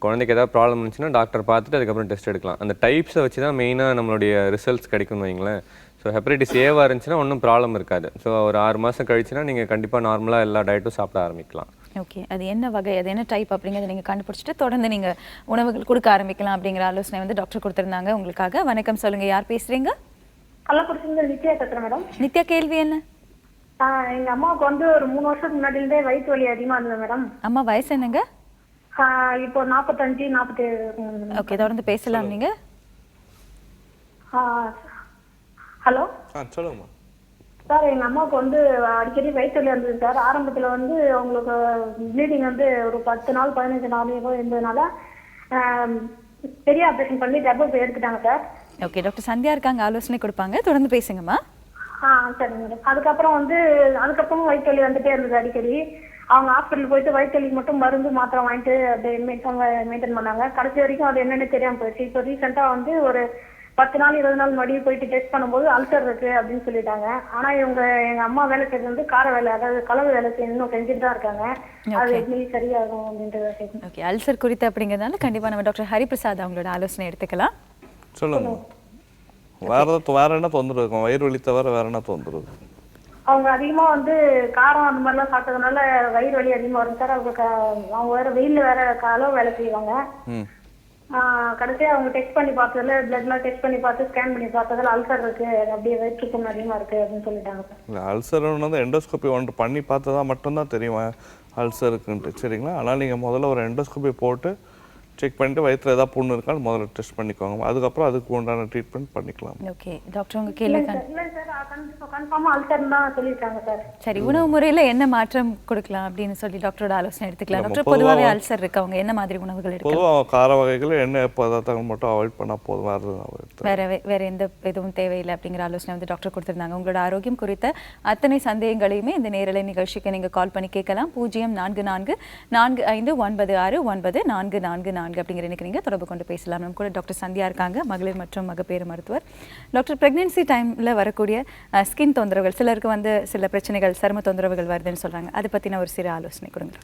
குழந்தைக்கு ஏதாவது ப்ராப்ளம் இருந்துச்சுன்னா டாக்டர் பார்த்துட்டு அதுக்கப்புறம் டெஸ்ட் எடுக்கலாம். அந்த டைப்ஸை வச்சு தான் மெயினாக நம்மளுடைய ரிசல்ட்ஸ் கிடைக்கும்னு வைங்களேன். ஸோ ஹெப்படைட்டிஸ் ஏவாக இருந்துச்சுன்னா ஒன்றும் ப்ராப்ளம் இருக்காது. ஸோ ஒரு 6 மாதம் கழிச்சுன்னா நீங்கள் கண்டிப்பாக நார்மலாக எல்லா டயட்டும் சாப்பிட ஆரம்பிக்கலாம். ஓகே, அது என்ன வகை, அது என்ன டைப் அப்படிங்கிறத நீங்கள் கண்டுபிடிச்சிட்டு தொடர்ந்து நீங்கள் உணவுகள் கொடுக்க ஆரம்பிக்கலாம் அப்படிங்கிற ஆலோசனை வந்து டாக்டர் கொடுத்துருந்தாங்க உங்களுக்காக. வணக்கம், சொல்லுங்கள், யார் பேசுகிறீங்க? கள்ளக்குறிச்சியிலிருந்து நித்யா பேசுகிறேன் மேடம். நித்யா, கேள்வி என்ன? எங்க அம்மாவுக்கு வந்து ஒரு 3 வருஷத்துக்கு முன்னாடியிலே வயிற்று வலி அதிகமாக இருந்தது மேடம். அம்மா வயசு என்னங்க? இப்போ 45, 47. ஓகே, தொடர்ந்து பேசலாம் நீங்கள். ஹலோ சொல்லுங்கம்மா. சார் எங்க அம்மாவுக்கு வந்து அடிக்கடி வயிற்று வலி இருந்தது சார். ஆரம்பத்துல வந்து அவங்களுக்கு ப்ளீடிங் வந்து ஒரு 10 நாள் 15 நாள் இருந்ததுனால பெரிய ஆப்ரேஷன் பண்ணி டபுள் எடுத்துட்டாங்க சார். ஓகே, டாக்டர் சந்தியா இருக்காங்க, ஆலோசனை கொடுப்பாங்க, தொடர்ந்து பேசுங்கம்மா. சரி மேடம். அதுக்கப்புறமும் வயிற்று வலி வந்துட்டே இருந்தது அடிக்கடி. அவங்க ஹாஸ்பிட்டல் போயிட்டு வயிற்று வலிக்கு மட்டும் மருந்து மாத்திரை வாங்கிட்டு அப்படியே மெயின்டைன் பண்ணாங்க. கடைசி வரைக்கும் அது என்னன்னு தெரியாம போயிடுச்சு. இப்போ ரீசெண்டா வந்து ஒரு 10 நாள் 20 நாள் மறுபடியும் போயிட்டு டெஸ்ட் பண்ணும்போது அல்சர் இருக்கு அப்படின்னு சொல்லிட்டாங்க. ஆனா எங்க அம்மா வேலை செய்யறது வந்து கார வேலை, அதாவது கலவு வேலை இன்னும் செஞ்சுட்டு தான் இருக்காங்க. அது எப்படி சரியாகும் அப்படின்றது. ஓகே, அல்சர் குறித்து அப்படிங்கிறதுனால கண்டிப்பா நம்ம டாக்டர் ஹரிபிரசாத் அவங்களோட ஆலோசனை எடுத்துக்கலாம். சொல்லுங்க. வேற என்ன தொந்தரவு இருக்கும்? வயிறு வலி தவிர வேற என்ன தொந்தரவு? அவங்க அதிகமா வந்து காரம் அந்த மாதிரிலாம் சாப்பிட்டதுனால வயிறு வலி அதிகமா வரும் சார். அவங்க வேற வெயில்ல வேற கலவு வேலை செய்வாங்க. கடைசியா அவங்க டெஸ்ட் பண்ணி பார்த்ததுல பிளட்லாம் டெஸ்ட் பண்ணி பார்த்து ஸ்கேன் பண்ணி பார்த்ததுல அல்சர் இருக்கு, அப்படியே வயிற்றுக்கும் அதிகமா இருக்கு அப்படின்னு சொல்லிட்டாங்க சார். அல்சர் வந்து எண்டோஸ்கோபி ஒன்று பண்ணி பார்த்ததா மட்டும்தான் தெரியும் அல்சர் இருக்குன்ட்டு, சரிங்களா? ஆனால் நீங்கள் முதல்ல ஒரு எண்டோஸ்கோபி போட்டு செக் பண்ணிட்டு வயிற்றில் ஏதாவது புண்ணு இருக்கான்னு முதல்ல டெஸ்ட் பண்ணிக்கோங்க. அதுக்கப்புறம் அதுக்கு உண்டான ட்ரீட்மெண்ட் பண்ணிக்கலாம். ஓகே டாக்டர், உங்க கேள்வி கன்ஃபார்மா அல்சர் தான் சொல்லிருக்காங்க சார். சரி, உணவு முறையில என்ன மாற்றம் கொடுக்கலாம் அப்படின்னு சொல்லி டாக்டரோட ஆலோசனை எடுத்துக்கலாம். டாக்டர், பொதுவாகவே அல்சர் இருக்கவங்க என்ன மாதிரி உணவுகள் எடுக்கலாம்? பொதுவாக கார வகைகள் எண்ணெய் பதார்த்தங்கள் மட்டும் அவாய்ட் பண்ணால் போதும். வேற எந்த எதுவும் தேவையில்லை அப்படிங்கிற ஆலோசனை வந்து டாக்டர் கொடுத்திருந்தாங்க. உங்களோட ஆரோக்கியம் குறித்த அத்தனை சந்தேகங்களையுமே இந்த நேரலை நிகழ்ச்சிக்கு நீங்க கால் பண்ணி கேட்கலாம். 044445969444 அப்படிங்கிற எனக்கு நீங்க தொடர்பு கொண்டு பேசலாம். நம்ம கூட டாக்டர் சந்தியா இருக்காங்க, மகளிர் மற்றும் மகப்பேறு மருத்துவர். டாக்டர், பிரெக்னன்சி டைம்ல வரக்கூடிய ஸ்கின் தொந்தரவுகள், சிலருக்கு வந்து சில பிரச்சனைகள் சரும தொந்தரவுகள் வருதுன்னு சொல்றாங்க, அதை பத்தின ஒரு சிறு ஆலோசனை கொடுங்க.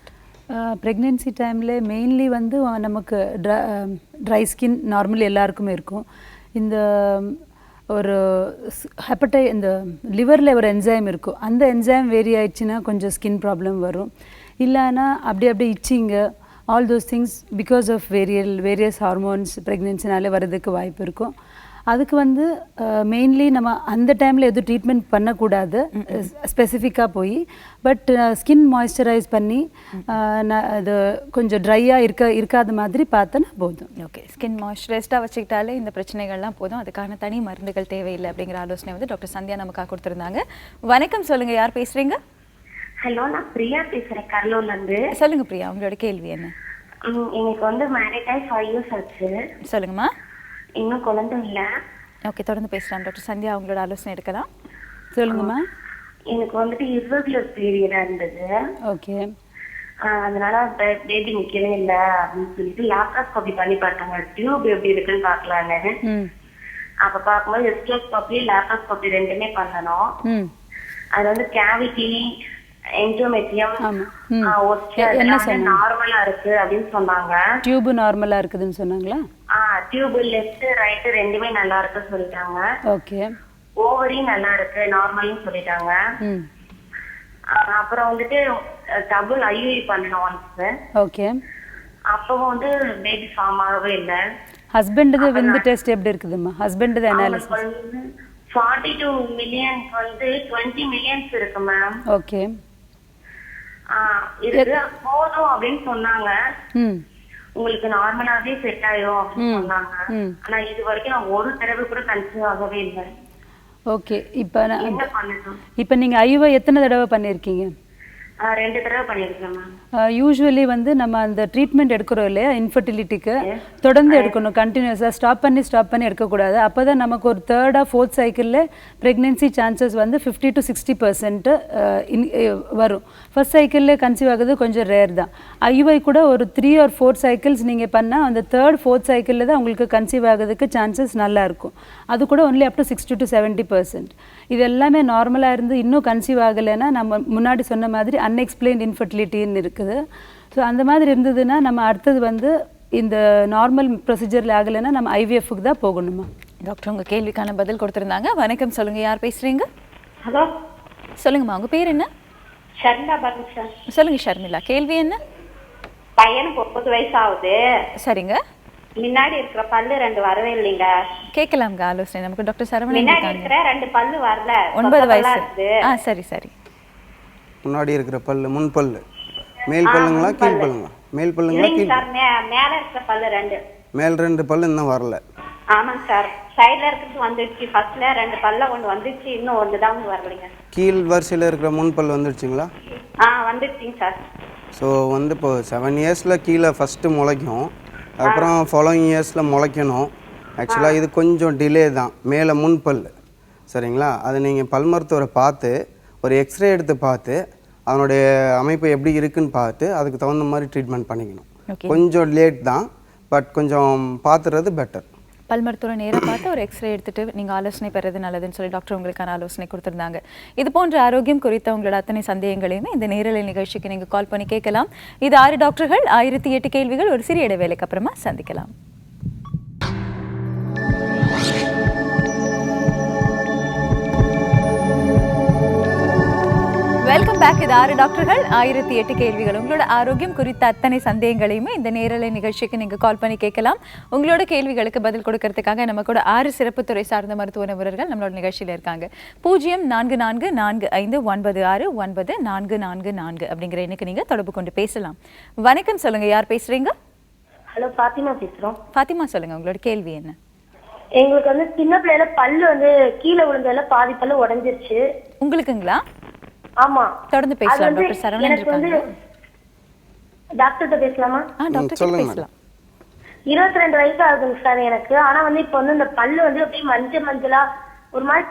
ப்ரெக்னென்சி டைமில் மெயின்லி வந்து நமக்கு ட்ரை ஸ்கின் நார்மலி எல்லாருக்குமே இருக்கும். இந்த ஒரு இந்த லிவரில் ஒரு என்சைம் இருக்கும், அந்த என்சைம் வேரி ஆயிடுச்சுன்னா கொஞ்சம் ஸ்கின் ப்ராப்ளம் வரும். இல்லைன்னா அப்படி itching all those things because of various hormones ப்ரெக்னென்சினாலே வர்றதுக்கு வாய்ப்பு இருக்கும். அதுக்கு வந்து மெயின்லி நம்ம அந்த டைமில் எதுவும் ட்ரீட்மெண்ட் பண்ணக்கூடாது ஸ்பெசிஃபிக்காக போய், பட் ஸ்கின் மாய்ஸ்சரைஸ் பண்ணி அது கொஞ்சம் ட்ரையாக இருக்காத மாதிரி பார்த்தோன்னா போதும். ஓகே, ஸ்கின் மாய்ஸ்சரைஸ்டாக வச்சுக்கிட்டாலே இந்த பிரச்சனைகள்லாம் போதும், அதுக்கான தனி மருந்துகள் தேவையில்லை அப்படிங்கிற ஆலோசனை வந்து டாக்டர் சந்தியா நமக்காக கொடுத்துருந்தாங்க. வணக்கம், சொல்லுங்க, யார் பேசுறீங்க? ஹலோ, நான் பிரியா பேசுறேன், கடலூர்ல இருந்து. சொல்லுங்க பிரியா, உங்களோட கேள்வி என்ன? எனக்கு வந்து மேரேஜ் ஆகி 5 years ஆச்சு. சொல்லுங்கம்மா. இன்னும் குழந்தை இல்ல. ஓகே, தொடர்ந்து பேசலாம். டாக்டர் சந்தியா அவங்களோட ஆலோசனை எடுக்கலாம். சொல்லுங்கம்மா. எனக்கு வந்துட்டு irregular பீரியடா இருந்தது. ஓகே. அதனால பேபி நிக்கவே இல்ல அப்படின்னு சொல்லிட்டு லாப்ராஸ்கோபி பண்ணி பார்த்தாங்க, டியூப் எப்படி இருக்குன்னு பாக்கலான்னு. அப்ப பாக்கும்போது ஹிஸ்டோஸ்கோபி லாப்ராஸ்கோபி ரெண்டுமே பண்ணணும். அது வந்து கேவிட்டி எண்டோமெட்ரியம் நார்மலா இருக்கு அப்படின்னு சொன்னாங்க. டியூப் நார்மலா இருக்குதுன்னு சொன்னாங்களா? டியூப் லெஃப்ட் ரைட் ரெண்டுமே நல்லா இருக்கு சொல்லிட்டாங்க. ஓகே. ஓவரி நல்லா இருக்கு நார்மல்னு சொல்லிட்டாங்க. அப்புறம் வந்துட்டு டபுள் ஐயுஐ பண்ணணும் ஒன்ஸ். ஓகே. அப்பவும் வந்து பேபி ஃபார்ம் ஆகவே இல்ல. ஹஸ்பண்டுக்கு விந்து டெஸ்ட் எப்படி இருக்குதுமா? ஹஸ்பண்டுக்கு அனாலிசிஸ் 42 million வந்து 20 millions இருக்கு மேம். ஓகே. இருக்கு போதும் அப்படின்னு சொன்னாங்க. உங்களுக்கு நார்மலாவே செட் ஆயிடும் அப்படின்னு சொன்னாங்க. ஆனா இது வரைக்கும் நான் ஒரு தடவை கூட கன்சீவ் ஆகவே இல்லை. ஓகே. இப்போ நீங்க ஐயுஐ எத்தனை தடவை பண்ணிருக்கீங்க? 2 தடவை பண்ணிருக்கேன் மேம். யூசுவலி வந்து நம்ம அந்த ட்ரீட்மெண்ட் எடுக்கிறோம் இல்லையா இன்ஃபர்டிலிட்டிக்கு, தொடர்ந்து எடுக்கணும், கண்டினியூஸாக ஸ்டாப் பண்ணி எடுக்கக்கூடாது. அப்போ தான் நமக்கு ஒரு 3rd or 4th சைக்கிளில் ப்ரெக்னென்சி சான்சஸ் வந்து 50 to 60% வரும். ஃபர்ஸ்ட் சைக்கிளில் கன்சீவ் ஆகுது கொஞ்சம் ரேர் தான். ஐயுஐ கூட ஒரு 3 or 4 சைக்கிள்ஸ் நீங்கள் பண்ணால் அந்த 3rd, 4th சைக்கிளில் தான் உங்களுக்கு கன்சீவ் ஆகுறதுக்கு சான்சஸ் நல்லா இருக்கும். அது கூட ஒன்லி அப் டு 60 to 70%. இது எல்லாமே நார்மலாக இருந்து இன்னும் கன்சீவ் ஆகலைன்னா நம்ம முன்னாடி சொன்ன மாதிரி அன்எக்ஸ்பிளைன்ட் இன்ஃபர்டிலிட்டின்னு இருக்குது. ஸோ அந்த மாதிரி இருந்ததுன்னா நம்ம அடுத்தது வந்து இந்த நார்மல் ப்ரொசீஜரில் ஆகலைன்னா நம்ம ஐவிஎஃப்க்கு தான் போகணுமா? டாக்டர் உங்கள் கேள்விக்கான பதில் கொடுத்துருந்தாங்க. வணக்கம், சொல்லுங்கள், யார் பேசுகிறீங்க? ஹலோ, சொல்லுங்கம்மா, உங்கள் பேர் என்ன? ஷர்மிளா பர்னிஷா. சொல்லுங்கள் ஷர்மிளா, கேள்வி என்ன? பையனுக்கு 30 வயசு ஆகுது. சரிங்க. முன்னாடி இருக்கிற பல்லு 2 வரவே இல்லைங்க. கேட்கலாம்ங்க ஆலோசனை. நமக்கு டாக்டர் சரவணன் முன்னாடி இருக்கிற 2 பல்லு வரல. 9 வயசு. சரி சரி. முன்னாடி இருக்கிற பல்லு முன் பல்லு மேல் பல்லுங்களா கீழ் பல்லுங்களா? மேல் பல்லுங்களா கீழ்? சார் மேல இருக்கிற பல்லு 2. மேல் 2 பல்லு இன்னும் வரல. ஆமாங்க சார். சைடுல இருக்கிறது வந்துடுச்சு. ஃபர்ஸ்ட்ல 2 பல்ல ஒன்று வந்துடுச்சு, இன்னும் ஒன்று தான் வரலைங்க. கீழ் வரிசையில் இருக்கிற முன் பல்லு வந்துடுச்சுங்களா? வந்துடுச்சிங்க சார். ஸோ வந்து இப்போ 7 இயர்ஸில் கீழே ஃபஸ்ட்டு முளைக்கும், அப்புறம் ஃபாலோயிங் இயர்ஸில் முளைக்கணும். ஆக்சுவலாக இது கொஞ்சம் டிலே தான் மேலே முன் பல்லு. சரிங்களா? அது நீங்கள் பல் மருத்துவரை பார்த்து ஒரு எக்ஸ்ரே எடுத்து பார்த்து அதனுடைய அமைப்பு எப்படி இருக்குன்னு பார்த்து அதுக்கு தகுந்த மாதிரி ட்ரீட்மெண்ட் பண்ணிக்கணும். கொஞ்சம் லேட் தான், பட் கொஞ்சம் பார்த்துறது பெட்டர். பல் மருத்துவரை நேராக பார்த்து ஒரு எக்ஸ்ரே எடுத்துட்டு நீங்கள் ஆலோசனை பெறது நல்லதுன்னு சொல்லி டாக்டர் உங்களுக்கான ஆலோசனை கொடுத்துருந்தாங்க. இது போன்ற ஆரோக்கியம் குறித்த உங்களோட அத்தனை சந்தேகங்களையுமே இந்த நேரலை நிகழ்ச்சிக்கு நீங்கள் கால் பண்ணி கேட்கலாம். இது 6 டாக்டர்கள் 1008 கேள்விகள். ஒரு சிறிய இடைவேளைக்கு அப்புறமா சந்திக்கலாம். Welcome back. இது 6 டாக்டர்கள் 1008 கேள்விகள். உங்களோட ஆரோக்கியம் குறித்த அத்தனை சந்தேகங்களையுமே இந்த நேரலை நிகழ்ச்சிக்கு நீங்கள் கால் பண்ணி கேட்கலாம். உங்களோட கேள்விகளுக்கு பதில் கொடுக்கறதுக்காக நம்ம கூட 6 சிறப்பு துறை சார்ந்த மருத்துவ நிபுணர்கள் நம்மளோட நிகழ்ச்சியில் இருக்காங்க. 0444596944 அப்படிங்கிற எண்ணுக்கு நீங்கள் தொடர்பு கொண்டு பேசலாம். வணக்கம், சொல்லுங்க, யார் பேசுறீங்க? ஹலோ, ஃபாத்திமா பேசுறோம். ஃபாத்திமா சொல்லுங்க, உங்களோட கேள்வி என்ன? எங்களுக்கு வந்து சின்ன பிள்ளையில பல்லு வந்து கீழே விழுந்ததுல பாதி பல்லு உடைஞ்சிருச்சு. உங்களுக்குங்களா? ஆமா. தொடர்ந்து பேசலாம். டாக்டர் சரவணன் இருக்காங்க. டாக்டர்கிட்ட பேசலாமா? டாக்டர் பேசலாம். 22 வயசு ஆகுதுங்க சார் எனக்கு. ஆனா வந்து இப்ப வந்து இந்த பல்லு வந்து அப்படியே மஞ்சளா ஒரு மாதிரி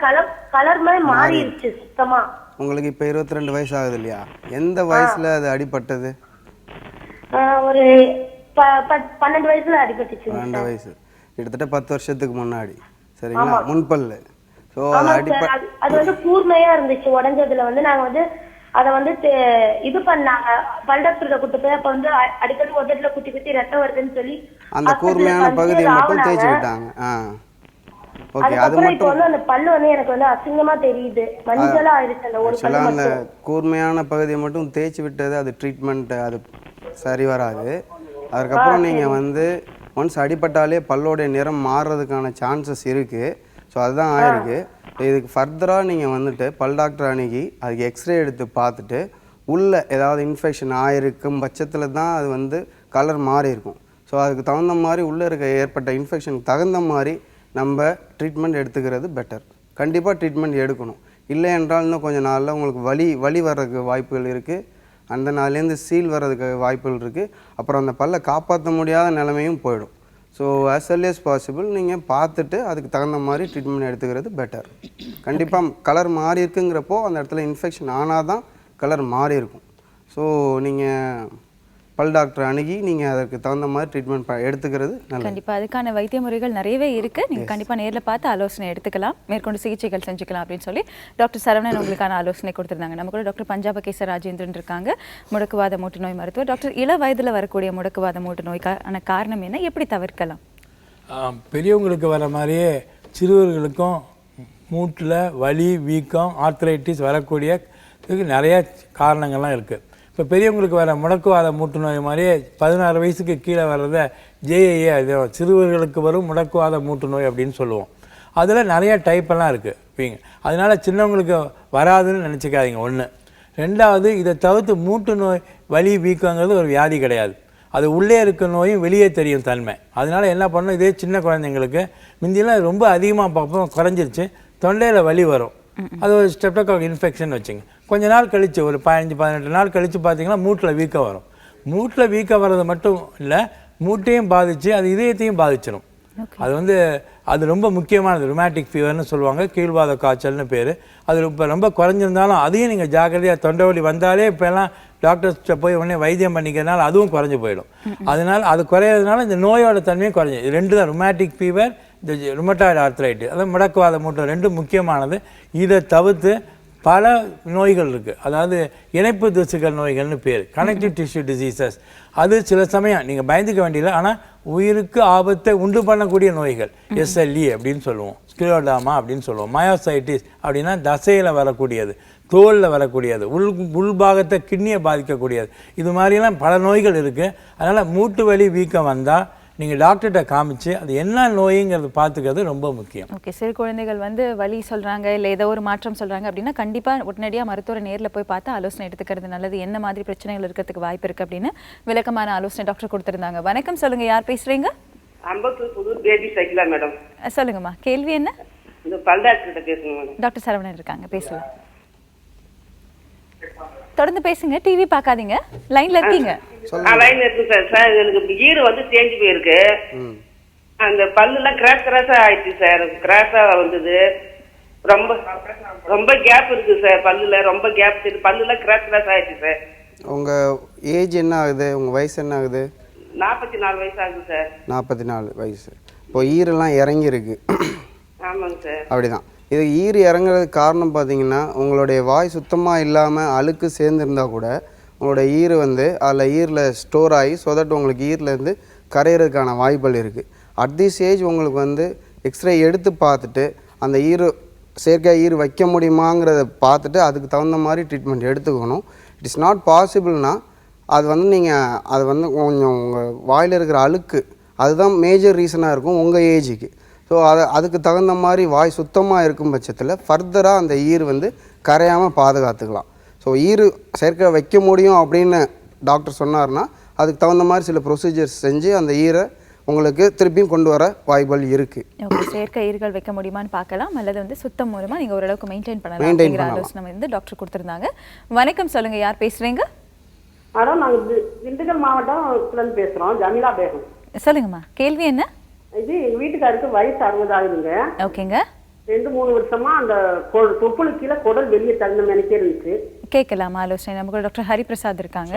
கலர் மாதிரி மாறிடுச்சு சுத்தமா. உங்களுக்கு இப்போ 22 வயசு ஆகுது இல்லையா? எந்த வயசுல அது அடிபட்டது? ஒரு 12 வயசுல அடிபட்டுச்சு. 12 வயசு, கிட்டத்தட்ட 10 வருஷத்துக்கு முன்னாடி. சரிங்களா? முன்பல்லு. ஸோ அது வந்து கூர்மையா இருந்துச்சு. உடஞ்சதுல வந்து நாங்க வந்து அதை வந்து இது பண்ணாங்க, பல் டாக்டர்கிட்ட கூட்டு போய் அப்ப வந்து அடிக்கடி உதட்டுல குத்தி குத்தி ரத்தம் வருதுன்னு சொல்லி அந்த கூர்மையான பகுதியை மட்டும் தேய்ச்சி விட்டாங்க. ஓகே, அது மட்டும். இப்போ வந்து அந்த பல்லு வந்து எனக்கு வந்து அசிங்கமா தெரியுது, மஞ்சளா ஆயிடுச்சு அந்த ஒரு பல்லு. அந்த கூர்மையான பகுதியை மட்டும் தேய்ச்சி விட்டது அது ட்ரீட்மெண்ட், அது சரி வராது. அதுக்கப்புறம் நீங்கள் வந்து ஒன்ஸ் அடிபட்டாலே பல்லோடைய நிறம் மாறுறதுக்கான சான்சஸ் இருக்குது. ஸோ அதுதான் ஆயிருக்கு. இதுக்கு ஃபர்தராக நீங்கள் வந்துட்டு பல் டாக்டர் அணுகி அதுக்கு எக்ஸ்ரே எடுத்து பார்த்துட்டு உள்ளே ஏதாவது இன்ஃபெக்ஷன் ஆகிருக்கும் பட்சத்தில் தான் அது வந்து கலர் மாறி இருக்கும். ஸோ அதுக்கு தகுந்த மாதிரி உள்ளே இருக்க ஏற்பட்ட இன்ஃபெக்ஷனுக்கு தகுந்த மாதிரி நம்ம ட்ரீட்மெண்ட் எடுத்துக்கிறது பெட்டர். கண்டிப்பாக ட்ரீட்மெண்ட் எடுக்கணும். இல்லை என்றால் இன்னும் கொஞ்சம் நாளில் உங்களுக்கு வலி வர்றதுக்கு வாய்ப்புகள் இருக்குது. அந்த நாள்லேருந்து சீல் வர்றதுக்கு வாய்ப்புகள் இருக்குது. அப்புறம் அந்த பல்லை காப்பாற்ற முடியாத நிலைமையும் போயிடும். So as early as possible நீங்கள் பார்த்துட்டு அதுக்கு தகுந்த மாதிரி ட்ரீட்மெண்ட் எடுத்துக்கிறது பெட்டர். கண்டிப்பாக கலர் மாறி இருக்குங்கிறப்போ அந்த இடத்துல இன்ஃபெக்ஷன் ஆனால் தான் கலர் மாறி இருக்கும். ஸோ நீங்கள் பல் டாக்டர் அணுகி நீங்கள் அதற்கு தகுந்த மாதிரி ட்ரீட்மெண்ட் எடுத்துக்கிறது நல்லது. கண்டிப்பாக அதுக்கான வைத்திய முறைகள் நிறையவே இருக்குது. நீங்கள் கண்டிப்பாக நேரில் பார்த்து ஆலோசனை எடுத்துக்கலாம், மேற்கொண்டு சிகிச்சைகள் செஞ்சுக்கலாம் அப்படின்னு சொல்லி டாக்டர் சரவணன் உங்களுக்கான ஆலோசனை கொடுத்துருந்தாங்க. நம்ம கூட டாக்டர் பஞ்சாபகேச ராஜேந்திரன் இருக்காங்க, முடக்குவாத மூட்டு நோய் மருத்துவர். டாக்டர், இள வயதில் வரக்கூடிய முடக்குவாத மூட்டு நோய்க்கான காரணம் என்ன, எப்படி தவிர்க்கலாம்? பெரியவங்களுக்கு வர மாதிரியே சிறுவர்களுக்கும் மூட்டில் வலி, வீக்கம், ஆர்த்ரைட்டிஸ் வரக்கூடிய நிறைய காரணங்கள்லாம் இருக்குது. இப்போ பெரியவங்களுக்கு வர முடக்குவாத மூட்டு நோய் மாதிரியே 16 வயசுக்கு கீழே வர்றத JAA, அது சிறுவர்களுக்கு வரும் முடக்குவாத மூட்டு நோய் அப்படின்னு சொல்லுவோம். அதில் நிறைய டைப்பெல்லாம் இருக்குது. அதனால் சின்னவங்களுக்கு வராதுன்னு நினச்சிக்காதீங்க. ஒன்று. ரெண்டாவது, இதை தவிர்த்து மூட்டு நோய் வலி வீக்கங்கிறது ஒரு வியாதி கிடையாது. அது உள்ளே இருக்க நோயும் வெளியே தெரியும் தன்மை. அதனால் என்ன பண்ணணும், இதே சின்ன குழந்தைங்களுக்கு முந்தியெல்லாம் ரொம்ப அதிகமாக பார்ப்போம், குறைஞ்சிருச்சு, தொண்டையில் வலி வரும், அது ஒரு ஸ்ட்ரெப்டோகாக் இன்ஃபெக்ஷன் வச்சுங்க. கொஞ்ச நாள் கழித்து ஒரு 15-18 நாள் கழித்து பார்த்தீங்கன்னா மூட்டில் வீக்கம் வரும். மூட்டில் வீக்கம் வர்றது மட்டும் இல்லை, மூட்டையும் பாதித்து அது இதயத்தையும் பாதிச்சிடும். அது ரொம்ப முக்கியமானது. ருமேட்டிக் ஃபீவர்னு சொல்லுவாங்க, கீழ்வாத காய்ச்சல்னு பேர். அது இப்போ ரொம்ப குறைஞ்சிருந்தாலும் அதையும் நீங்கள் ஜாக்கிரதையாக, தொண்டை வலி வந்தாலே இப்போ எல்லாம் டாக்டர்ஸ்கிட்ட போய் உடனே வைத்தியம் பண்ணிக்கிறதுனால அதுவும் குறைஞ்சி போயிடும். அதனால் அது குறையிறதுனால இந்த நோயோட தன்மையும் குறைஞ்சி. இது ரெண்டு தான், ருமேட்டிக் ஃபீவர், இந்த ருமட்டாய்டு ஆர்த்ரைட்டிஸ், அதாவது முடக்குவாத மூட்டு, ரெண்டும் முக்கியமானது. இதை தவிர்த்து பல நோய்கள் இருக்குது. அதாவது இணைப்பு திசுக்கள் நோய்கள்னு பேர், கனெக்டிவ் டிஷ்யூ டிசீசஸ். அது சில சமயம் நீங்கள் பயந்துக்க வேண்டியதில்லை, ஆனால் உயிருக்கு ஆபத்தை உண்டு பண்ணக்கூடிய நோய்கள். SLE அப்படின்னு சொல்லுவோம், ஸ்க்ளியோடாமா அப்படின்னு சொல்லுவோம், மயோசைட்டிஸ் அப்படின்னா தசையில் வரக்கூடியது, தோலில் வரக்கூடியது, உள்பாகத்தை கிட்னியை பாதிக்கக்கூடியது. இது மாதிரிலாம் பல நோய்கள் இருக்குது. அதனால் மூட்டு வலி வீக்கம் வந்தால் நீங்கள் டாக்டர்கிட்ட காமிச்சு அது என்ன நோய்ங்கிறது பார்த்துக்கிறது ரொம்ப முக்கியம். ஓகே, சிறு குழந்தைகள் வலி சொல்கிறாங்க, இல்லை ஏதோ ஒரு மாற்றம் சொல்கிறாங்க அப்படின்னா கண்டிப்பாக உடனடியாக மருத்துவரை நேரில் போய் பார்த்து ஆலோசனை எடுத்துக்கிறது நல்லது. என்ன மாதிரி பிரச்சனைகள் இருக்கிறதுக்கு வாய்ப்பு இருக்குது அப்படின்னு விளக்கமான ஆலோசனை டாக்டர் கொடுத்துருந்தாங்க. வணக்கம், சொல்லுங்கள், யார் பேசுகிறீங்க? அம்பத்தூர் புதூர் பேபி சைக்கிளா மேடம். சொல்லுங்கம்மா, கேள்வி என்ன? இந்த பல் டாக்டர்கிட்ட பேசணும் மேடம். டாக்டர் சரவணன் இருக்காங்க, பேசலாம். தொடர்ந்து பேசுங்க, டிவி பார்க்காதீங்க, லைன்ல இருக்கீங்க. லைன்ல இருக்கு சார். சார், எனக்கு ஈரு தேஞ்சு போயிருக்கு. அந்த பல்லுலாம் கிராஸா ஆயிடுச்சு சார். கிராஸா வந்தது. ரொம்ப ரொம்ப கேப் இருக்கு சார் பல்லுல, ரொம்ப கேப் இருக்கு. பல்லுலாம் கிராஸ் ஆயிடுச்சு சார். உங்க ஏஜ் என்ன ஆகுது? உங்க வயசு என்ன ஆகுது? 44 வயசு ஆகுது சார். 44 வயசு. இப்போ ஈரெல்லாம் இறங்கி இருக்கு. ஆமாங்க சார். அப்படிதான். இது ஈறு இறங்குறதுக்கு காரணம் பார்த்தீங்கன்னா, உங்களுடைய வாய் சுத்தமாக இல்லாமல் அழுக்கு சேர்ந்துருந்தால் கூட உங்களோட ஈறு அதில் ஈரில் ஸ்டோர் ஆகி ஸோ தட் உங்களுக்கு ஈரிலேருந்து கரையிறதுக்கான வாய்ப்புகள் இருக்குது. அட் திஸ் ஏஜ் உங்களுக்கு எக்ஸ்ரே எடுத்து பார்த்துட்டு அந்த செயற்கை ஈறு வைக்க முடியுமாங்கிறத பார்த்துட்டு அதுக்கு தகுந்த மாதிரி ட்ரீட்மெண்ட் எடுத்துக்கணும். இட் இஸ் நாட் பாசிபிள்னா அது நீங்கள் அது கொஞ்சம் உங்கள் வாயில் இருக்கிற அழுக்கு அதுதான் மேஜர் ரீசனாக இருக்கும் உங்கள் ஏஜுக்கு. ஸோ அதுக்கு தகுந்த மாதிரி வாய் சுத்தமாக இருக்கும் பட்சத்தில் ஃபர்தராக அந்த ஈறு கரையாமல் பாதுகாத்துக்கலாம். ஸோ ஈறு செயற்கை வைக்க முடியும் அப்படின்னு டாக்டர் சொன்னார்னா அதுக்கு தகுந்த மாதிரி சில ப்ரொசீஜர்ஸ் செஞ்சு அந்த ஈரை உங்களுக்கு திருப்பியும் கொண்டு வர வாய்ப்புகள் இருக்குது. ஓகே, செயற்கை ஈர்கள் வைக்க முடியுமான்னு பார்க்கலாம், அல்லது வந்து சுத்தம் மூலமாக நீங்கள் ஓரளவுக்கு மெயின்டைன் பண்ணலாம் அப்படிங்கிற ஆலோசனை வந்து டாக்டர் கொடுத்துருந்தாங்க. வணக்கம், சொல்லுங்கள், யார் பேசுகிறீங்க? மேடம், நாங்கள் திண்டுக்கல் மாவட்டத்துலேருந்து பேசுகிறோம், ஜமீலா பேகம். சொல்லுங்கம்மா, கேள்வி என்ன? இது எங்கள் வீட்டுக்காருக்கு வயசு 60 ஆகுதுங்க. ஓகேங்க. 2-3 வருஷமா அந்த தொப்புளு கீழே குடல் வெளியே தள்ள நினைக்க இருந்துச்சு. கேட்கலாமா ஆலோசனை? நமக்கு டாக்டர் ஹரிபிரசாத் இருக்காங்க.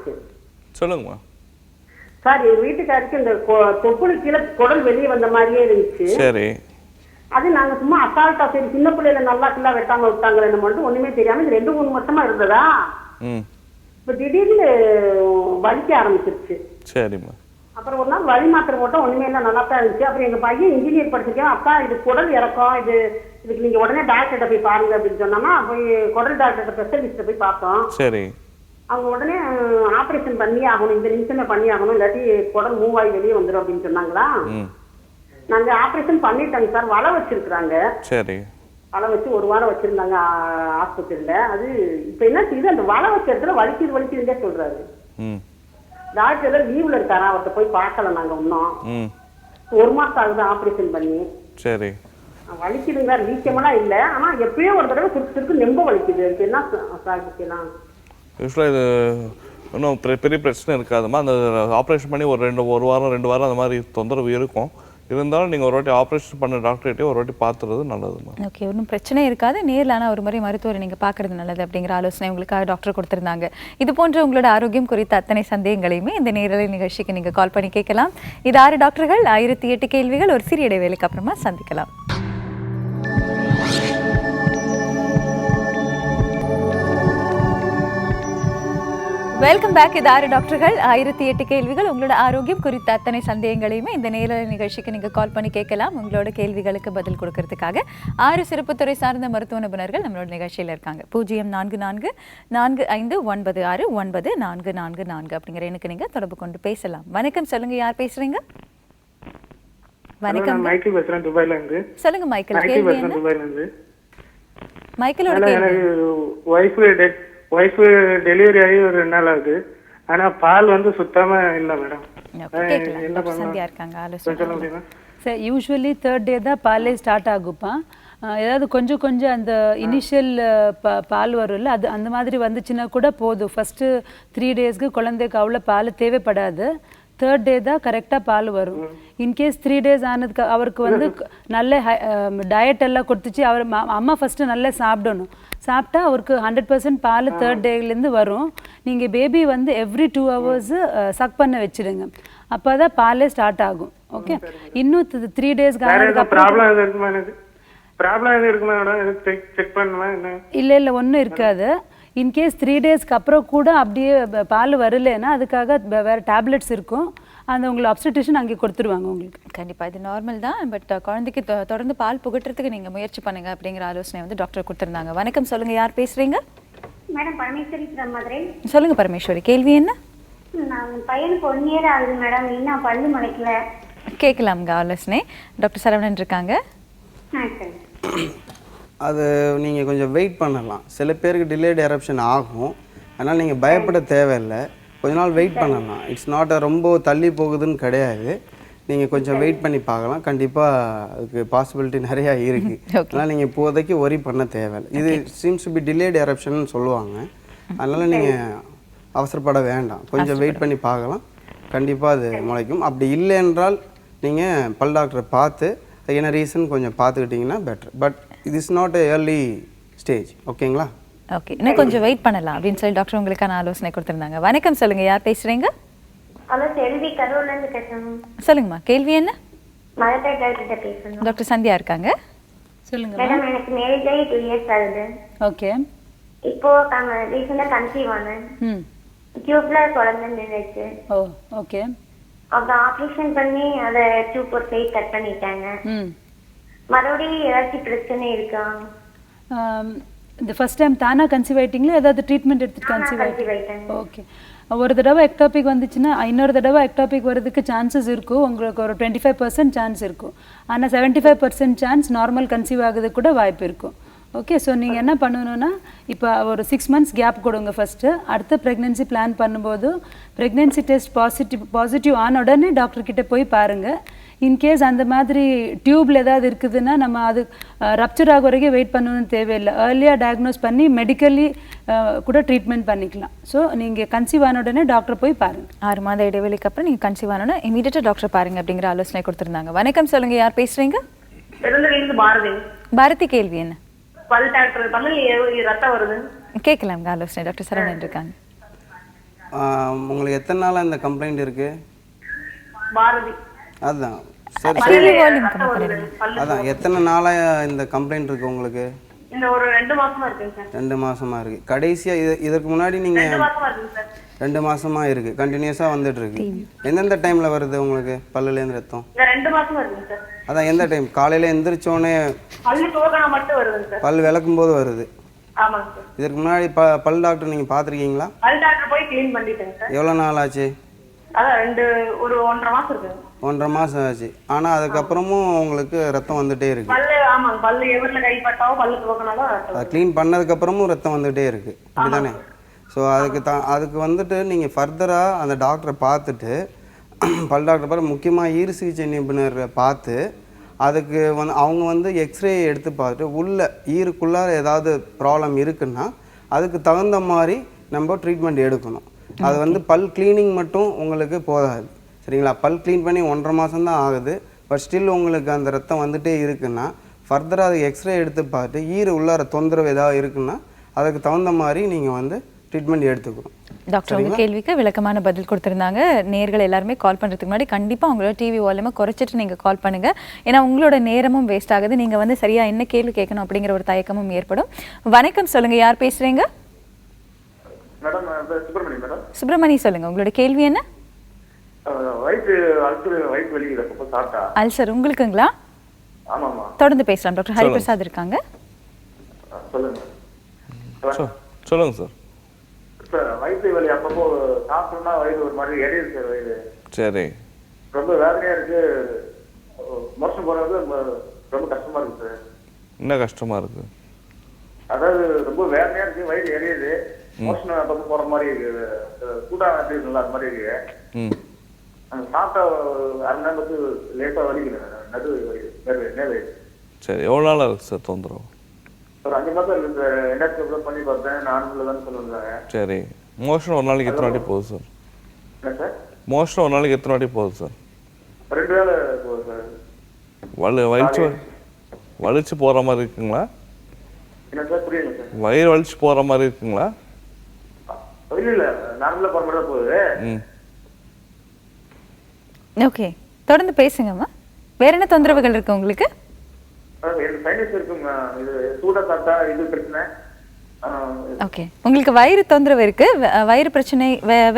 சரி சொல்லுங்கம்மா. சார், எங்க வீட்டுக்காருக்கு இந்த தொப்புளு கீழே குடல் வெளியே வந்த மாதிரியே இருந்துச்சு. சரி. அது நாங்க சும்மா அசால்ட்டா சரி சின்ன பிள்ளைல நல்லா கில்லா வெட்டாம விட்டாங்களேன்னு மட்டும் ஒண்ணுமே தெரியாம 2-3 வருஷமா இருந்ததா இப்ப திடீர்னு வலிக்க ஆரம்பிச்சிருச்சு. சரிம்மா. அப்புறம் ஒரு நாள் வலி மாத்திரை போட்டோம், ஒண்ணுமே இல்லை, நல்லா தான் இருந்துச்சு. அப்புறம் எங்க பையன் இன்ஜினியர் படிச்சிருக்கேன், அப்பா இது குடல் இறக்கம், இதுக்கு நீங்க உடனே டாக்டர்கிட்ட போய் பாருங்க அப்படின்னு சொன்னோம்னா போய் குடல் டாக்டர் ஸ்பெஷலிஸ்ட போய் பார்த்தோம். சரி. அவங்க உடனே ஆபரேஷன் பண்ணி ஆகணும், இந்த நிமிஷமே பண்ணி ஆகணும், இல்லாட்டி குடல் மூவ் ஆகி வெளியே வந்துடும் அப்படின்னு சொன்னாங்களா. நாங்க ஆபரேஷன் பண்ணிட்டாங்க சார். வலை வச்சிருக்காங்க. சரி. வலை வச்சு 1 வாரம் வச்சிருந்தாங்க ஆஸ்பத்திரியில. அது இப்ப என்ன செய்யுது, அந்த வலை வச்ச இடத்துல வலிக்குதுன்னே சொல்றாரு. டாக்டர் லீவ்ல இருக்காரா, அவர்கிட்ட போய் பார்க்கல நாங்க இன்னும். 1 மாசம் ஆகுது ஆபரேஷன் பண்ணி. சரி. வலிக்குதுங்க, வீக்கமெல்லாம் இல்ல, ஆனா எப்பயோ ஒரு தடவை சுருக்கு நெம்ப வலிக்குது. என்ன சாதிக்கலாம்? யூஸ்வலாக இது இன்னும் பெரிய பிரச்சனை இருக்காதுமா. அந்த ஆப்ரேஷன் பண்ணி ஒரு 1 வாரம் 2 வாரம் அந்த மாதிரி தொந்தரவு இருக்கும். இருந்தாலும் நீங்கள் ஒரு வாட்டி ஆப்ரேஷன் பண்ண டாக்டர்கிட்டே ஒரு வாட்டி பார்த்துறது நல்லதுமா. ஓகே, ஒன்றும் பிரச்சனை இருக்காது. நேரில் ஆனால் ஒரு முறை மருத்துவரை நீங்கள் பார்க்குறது நல்லது அப்படிங்கிற ஆலோசனை உங்களுக்காக டாக்டர் கொடுத்துருந்தாங்க. இது போன்ற உங்களோட ஆரோக்கியம் குறித்த அத்தனை சந்தேகங்களையுமே இந்த நேரலை நிகழ்ச்சிக்கு நீங்கள் கால் பண்ணி கேட்கலாம். இது 6 டாக்டர்கள் 1008 கேள்விகள். ஒரு சிறிய இடைவேளைக்கு அப்புறமா சந்திக்கலாம். Welcome back. இது 6 டாக்டர்கள் 1008 கேள்விகள். உங்களோட ஆரோக்கியம் குறித்த அத்தனை சந்தேகங்களையுமே இந்த நேரலை நிகழ்ச்சிக்கு நீங்கள் கால் பண்ணி கேட்கலாம். உங்களோட கேள்விகளுக்கு பதில் கொடுக்கறதுக்காக 6 சிறப்புத்துறை சார்ந்த மருத்துவ நிபுணர்கள் நம்மளோட நிகழ்ச்சியில் இருக்காங்க. 0444459444 அப்படிங்கிற எனக்கு நீங்கள் தொடர்பு கொண்டு பேசலாம். வணக்கம், சொல்லுங்க, யார் பேசுறீங்க? வணக்கம், மைக்கேல் பேசுறேன், துபாயில இருந்து. சொல்லுங்க மைக்கேல், கேள்வி என்ன? துபாயில இருந்து. மைக்கேலோட கேள்வி. ஒய்ஃப் டெலிவரி ஆகி ஒரு 2 நாள் ஆகுது, ஆனா பால் வந்து சுத்தமா இல்ல மேடம். என்ன பண்ணலாம் சார்? யூஸ்வலி 3rd டே தான் பாலே ஸ்டார்ட் ஆகுப்பா. ஏதாவது கொஞ்சம் அந்த இனிஷியல் பால் வரும்ல, அது அந்த மாதிரி வந்துச்சுன்னா கூட போதும். ஃபஸ்ட்டு 3 டேஸ்க்கு குழந்தைக்கு அவ்வளோ பால் தேவைப்படாது. 3rd டே தான் கரெக்டாக பால் வரும். இன்கேஸ் 3 டேஸ் ஆனதுக்கு அவருக்கு வந்து நல்ல டயட் எல்லாம் கொடுத்துச்சு. அவர் அம்மா ஃபஸ்ட்டு நல்லா சாப்பிடணும். சாப்பிட்டா அவருக்கு 100% பால் 3rd டேலேருந்து வரும். நீங்கள் பேபி வந்து எவ்ரி 2 hours சக் பண்ண வச்சுடுங்க, அப்போ தான் பாலே ஸ்டார்ட் ஆகும். ஓகே, இன்னும் 3 டேஸ்க்கு இல்லை ஒன்றும் இருக்காது. இன்கேஸ் 3 டேஸ்க்கு அப்புறம் கூட அப்படியே பால் வரலைன்னா அதுக்காக வேறு டேப்லெட்ஸ் இருக்கும், அந்த உங்களுக்கு அப்ஸ்டிடியூஷன் அங்கே கொடுத்துருவாங்க உங்களுக்கு. கண்டிப்பாக இது நார்மல் தான். பட் குழந்தைக்கு தொடர்ந்து பால் புகட்டுறதுக்கு நீங்கள் முயற்சி பண்ணுங்க அப்படிங்கிற ஆலோசனை வந்து டாக்டர் கொடுத்துருந்தாங்க. வணக்கம், சொல்லுங்க, யார் பேசுறீங்க? Madam, Parameswari from Madurai. சொல்லுங்க பரமேஸ்வரி, கேள்வி என்ன? நான் பையனுக்கு 1 year ஆகுது மேடம், இன்னும் பல்லு முளைக்கல. கேட்கலாம்ங்க ஆலோசனை. டாக்டர் சரவணன் இருக்காங்க. அது நீங்கள் கொஞ்சம் வெயிட் பண்ணலாம். சில பேருக்கு டிலேட் எரப்ஷன் ஆகும், அதனால் நீங்கள் பயப்பட தேவையில்லை. கொஞ்ச நாள் வெயிட் பண்ணலாம். இட்ஸ் நாட் ரொம்ப தள்ளி போகுதுன்னு கிடையாது. நீங்கள் கொஞ்சம் வெயிட் பண்ணி பார்க்கலாம். கண்டிப்பாக அதுக்கு பாசிபிலிட்டி நிறையா இருக்குது. அதனால் நீங்கள் இப்போதைக்கு ஒரி பண்ண தேவையில்லை. இது seems to be delayed eruption சொல்லுவாங்க. அதனால் நீங்கள் அவசரப்பட வேண்டாம், கொஞ்சம் வெயிட் பண்ணி பார்க்கலாம். கண்டிப்பாக அது முளைக்கும். அப்படி இல்லை என்றால் நீங்கள் பல் டாக்டரை பார்த்து என்ன ரீசன் கொஞ்சம் பார்த்துக்கிட்டிங்கன்னா பெட்டர். பட் இது is not a early stage. ஓகேங்களா? ஓகே, இன்னும் கொஞ்சம் வெயிட் பண்ணலாம் அப்படின்னு சொல்லி டாக்டர் உங்களுக்கான ஆலோசனை கொடுத்துருந்தாங்க. வணக்கம், சொல்லுங்க, யார் பேசுறீங்க? ஹலோ, செல்வி, கரூர்ல இருந்து பேசுறேன். சொல்லுங்கம்மா, கேள்வி என்ன? மதுரை டாக்டர் பேசுறேன். டாக்டர் சந்தியா இருக்காங்க. சொல்லுங்க மேடம். எனக்கு மேரேஜ் ஆகி 2 years ஆகுது. ஓகே. இப்போ ரீசெண்டா கன்சீவ் ஆனேன். டியூப்ல குழந்தை நின்றுச்சு. ஓ, ஓகே. அப்புறம் ஆப்ரேஷன் பண்ணி அதை டியூப் ஒரு சைடு கட் பண்ணிட்டாங்க. மறுபடியும் ஏதாச்சும் பிரச்சனை இருக்கா? இந்த ஃபர்ஸ்ட் டைம் தானா கன்சீவ் ஆயிட்டீங்களா, ஏதாவது ட்ரீட்மெண்ட் எடுத்துட்டு கன்சீவ் ஆயிட்டீங்க? ஓகே. ஒரு தடவை எக்டாபிக் வந்துச்சுன்னா இன்னொரு தடவை எக்டாபிக் வரதுக்கு சான்சஸ் இருக்கும். உங்களுக்கு ஒரு 25% சான்ஸ் இருக்கும். ஆனால் 75% சான்ஸ் நார்மல் கன்சீவ் ஆகுது கூட வாய்ப்பு இருக்கும். ஓகே. ஸோ நீங்கள் என்ன பண்ணணும்னா இப்போ ஒரு 6 months கேப் கொடுங்க ஃபஸ்ட்டு. அடுத்த ப்ரெக்னென்சி பிளான் பண்ணும்போது ப்ரெக்னென்சி டெஸ்ட் பாசிட்டிவ் ஆன உடனே டாக்டர்கிட்ட போய் பாருங்கள். இன்கேஸ் அந்த மாதிரி டியூப்பில் ஏதாவது இருக்குதுன்னா நம்ம அது ரப்சர் ஆக வரைக்கும் வெயிட் பண்ணணும்னு தேவையில்லை. ஏர்லியாக டயக்னோஸ் பண்ணி மெடிக்கலி கூட ட்ரீட்மெண்ட் பண்ணிக்கலாம். ஸோ நீங்கள் கன்சீவ் ஆன உடனே டாக்டர் போய் பாருங்கள். 6 மாத இடைவெளிக்கு அப்புறம் நீங்கள் கன்சீவ் ஆனோன்னா இமீடியட்டாக டாக்டர் பாருங்க அப்படிங்கிற ஆலோசனை கொடுத்துருந்தாங்க. வணக்கம், சொல்லுங்கள், யார் பேசுகிறீங்க? பாரதி, கேள்வி என்ன? பல் டாக்டர் பல்லில் ரத்தம் வருது. கேட்கலாம்ங்க, ஆலோசனை டாக்டர் சரவணன் இருக்காங்க. உங்களுக்கு எத்தனை நாளாக இந்த கம்ப்ளைண்ட் இருக்குது? பாரதி. அதுதான் சரி அதான் எத்தனை நாளாக இந்த கம்ப்ளைண்ட் இருக்குது உங்களுக்கு? இந்த ஒரு 2 மாசமா இருக்குங்க சார். 2 மாசமா இருக்குது. கடைசியாக இதற்கு முன்னாடி நீங்கள் 2 மாசமா இருக்குங்க சார். 2 மாசமா இருக்குது, கண்டினியூஸாக வந்துட்டு இருக்கு. எந்தெந்த டைமில் வருது உங்களுக்கு பல்லுலேருந்து ரத்தம்? இந்த 2 மாசமா இருக்குங்க சார். அதான் எந்த டைம்? காலையில் எந்திரிச்சோடனே பல்லு துவக்கினா மட்டும் வருதுங்க சார். பல் விளக்கும் போது வருது? ஆமாங்க சார். இதற்கு முன்னாடி பல் டாக்டர் நீங்கள் பார்த்துருக்கீங்களா? பல் டாக்டர் போய் க்ளீன் பண்ணிட்டேங்க சார். எவ்வளோ நாள் ஆச்சு? அதான் ஒரு 1.5 மாசம் இருக்குங்க. 1.5 மாதம் ஆச்சு. ஆனால் அதுக்கப்புறமும் உங்களுக்கு ரத்தம் வந்துகிட்டே இருக்கு. பல்லு ஆமாங்க, பல்லு எவரில் கைப்பட்டாவோ பல்லு துவக்கினாலும் அதை க்ளீன் பண்ணதுக்கப்புறமும் ரத்தம் வந்துகிட்டே இருக்குது, அப்படிதானே? ஸோ அதுக்கு வந்துட்டு நீங்கள் ஃபர்தராக அந்த டாக்டரை பார்த்துட்டு பல் டாக்டர் பார்த்து முக்கியமாக ஈறு சிகிச்சை நிபுணரை பார்த்து அதுக்கு அவங்க வந்து எக்ஸ்ரே எடுத்து பார்த்துட்டு உள்ள ஈருக்குள்ளார ஏதாவது ப்ராப்ளம் இருக்குன்னா அதுக்கு தகுந்த மாதிரி நம்ம ட்ரீட்மெண்ட் எடுக்கணும். அது வந்து பல் கிளீனிங் மட்டும் உங்களுக்கு போதாது, சரிங்களா? பல் க்ளீன் பண்ணி 1.5 மாதம் தான் ஆகுது. பட் ஸ்டில் உங்களுக்கு அந்த ரத்தம் வந்துகிட்டே இருக்குன்னா ஃபர்தராக அது எக்ஸ்ரே எடுத்து பார்த்து ஈரு உள்ளார தொந்தரவு ஏதாவது இருக்குன்னா அதுக்கு தகுந்த மாதிரி நீங்கள் வந்து ட்ரீட்மெண்ட் எடுத்துக்கணும். டாக்டர் உங்கள் கேள்விக்கு விளக்கமான பதில் கொடுத்துருந்தாங்க. நேர்கள் எல்லாருமே கால் பண்ணுறதுக்கு முன்னாடி கண்டிப்பாக உங்களோட டிவி வால்யூமை குறைச்சிட்டு நீங்கள் கால் பண்ணுங்கள். ஏன்னா உங்களோட நேரமும் வேஸ்ட் ஆகுது. நீங்கள் வந்து சரியாக என்ன கேள்வி கேட்கணும் அப்படிங்கிற ஒரு தயக்கமும் ஏற்படும். வணக்கம், சொல்லுங்கள், யார் பேசுகிறீங்க? Madam, Subramani madam. சுப்பிரமணி, சொல்லுங்கள், உங்களோட கேள்வி என்ன? அல்சர் உங்களுக்குங்களா? ஆமாமா. தொடர்ந்து பேசலாம். டாக்டர் ஹரிபிரசாத் இருக்காங்க. சொல்லுங்க சொல்லுங்க சார். வயிற்று வலி அப்பப்போ சாப்பிட்டோம்னா வயிறு ஒரு மாதிரி எரியுது சார். வயிறு சரி, ரொம்ப வேதனையா இருக்கு. மோஷன் போறது ரொம்ப கஷ்டமா இருக்கு சார். என்ன கஷ்டமா இருக்கு? அதாவது ரொம்ப வேதனையா இருக்கு, வயிறு எரியுது, மோஷன் அப்பப்போ போற மாதிரி இருக்கு, சூடா இருக்குங்களா அது மாதிரி இருக்கு. அந்த சாப்பிட்ட 1/2 மணி நேரத்துக்கு லேட்டா வலிக்கிறேன், நடு வலி. சரி, எவ்வளோ நாளாக இருக்கு சார் தொந்தரவு? ஒரு 5 மாதம் இருக்கு சார். என்டாஸ்கோபி பண்ணி பார்த்தேன், நார்மல்ல தான் சொல்லுவாங்க. சரி, மோஷன் ஒரு நாளைக்கு எத்தனை வாட்டி போகுது சார்? என்ன சார்? மோஷன் ஒரு நாளைக்கு எத்தனை வாட்டி போகுது சார்? 2 வேளை போகுது சார். வலிச்சு போகிற மாதிரி இருக்குங்களா? என்ன சார்? புரியல சார். வயிறு வலிச்சு போகிற மாதிரி இருக்குங்களா? இல்ல, நார்மலா போற மாதிரி தான் போகுது. ஓகே, தொடர்ந்து பேசுங்கம்மா. வேற என்ன தொந்தரவுகள் இருக்கு உங்களுக்கு? சைனஸ் இருக்குங்க, இது சூடா சாப்பிட்டா இது பிரச்சனை. ஓகே, உங்களுக்கு வயிறு தொந்தரவு இருக்கு, வயிறு பிரச்சனை,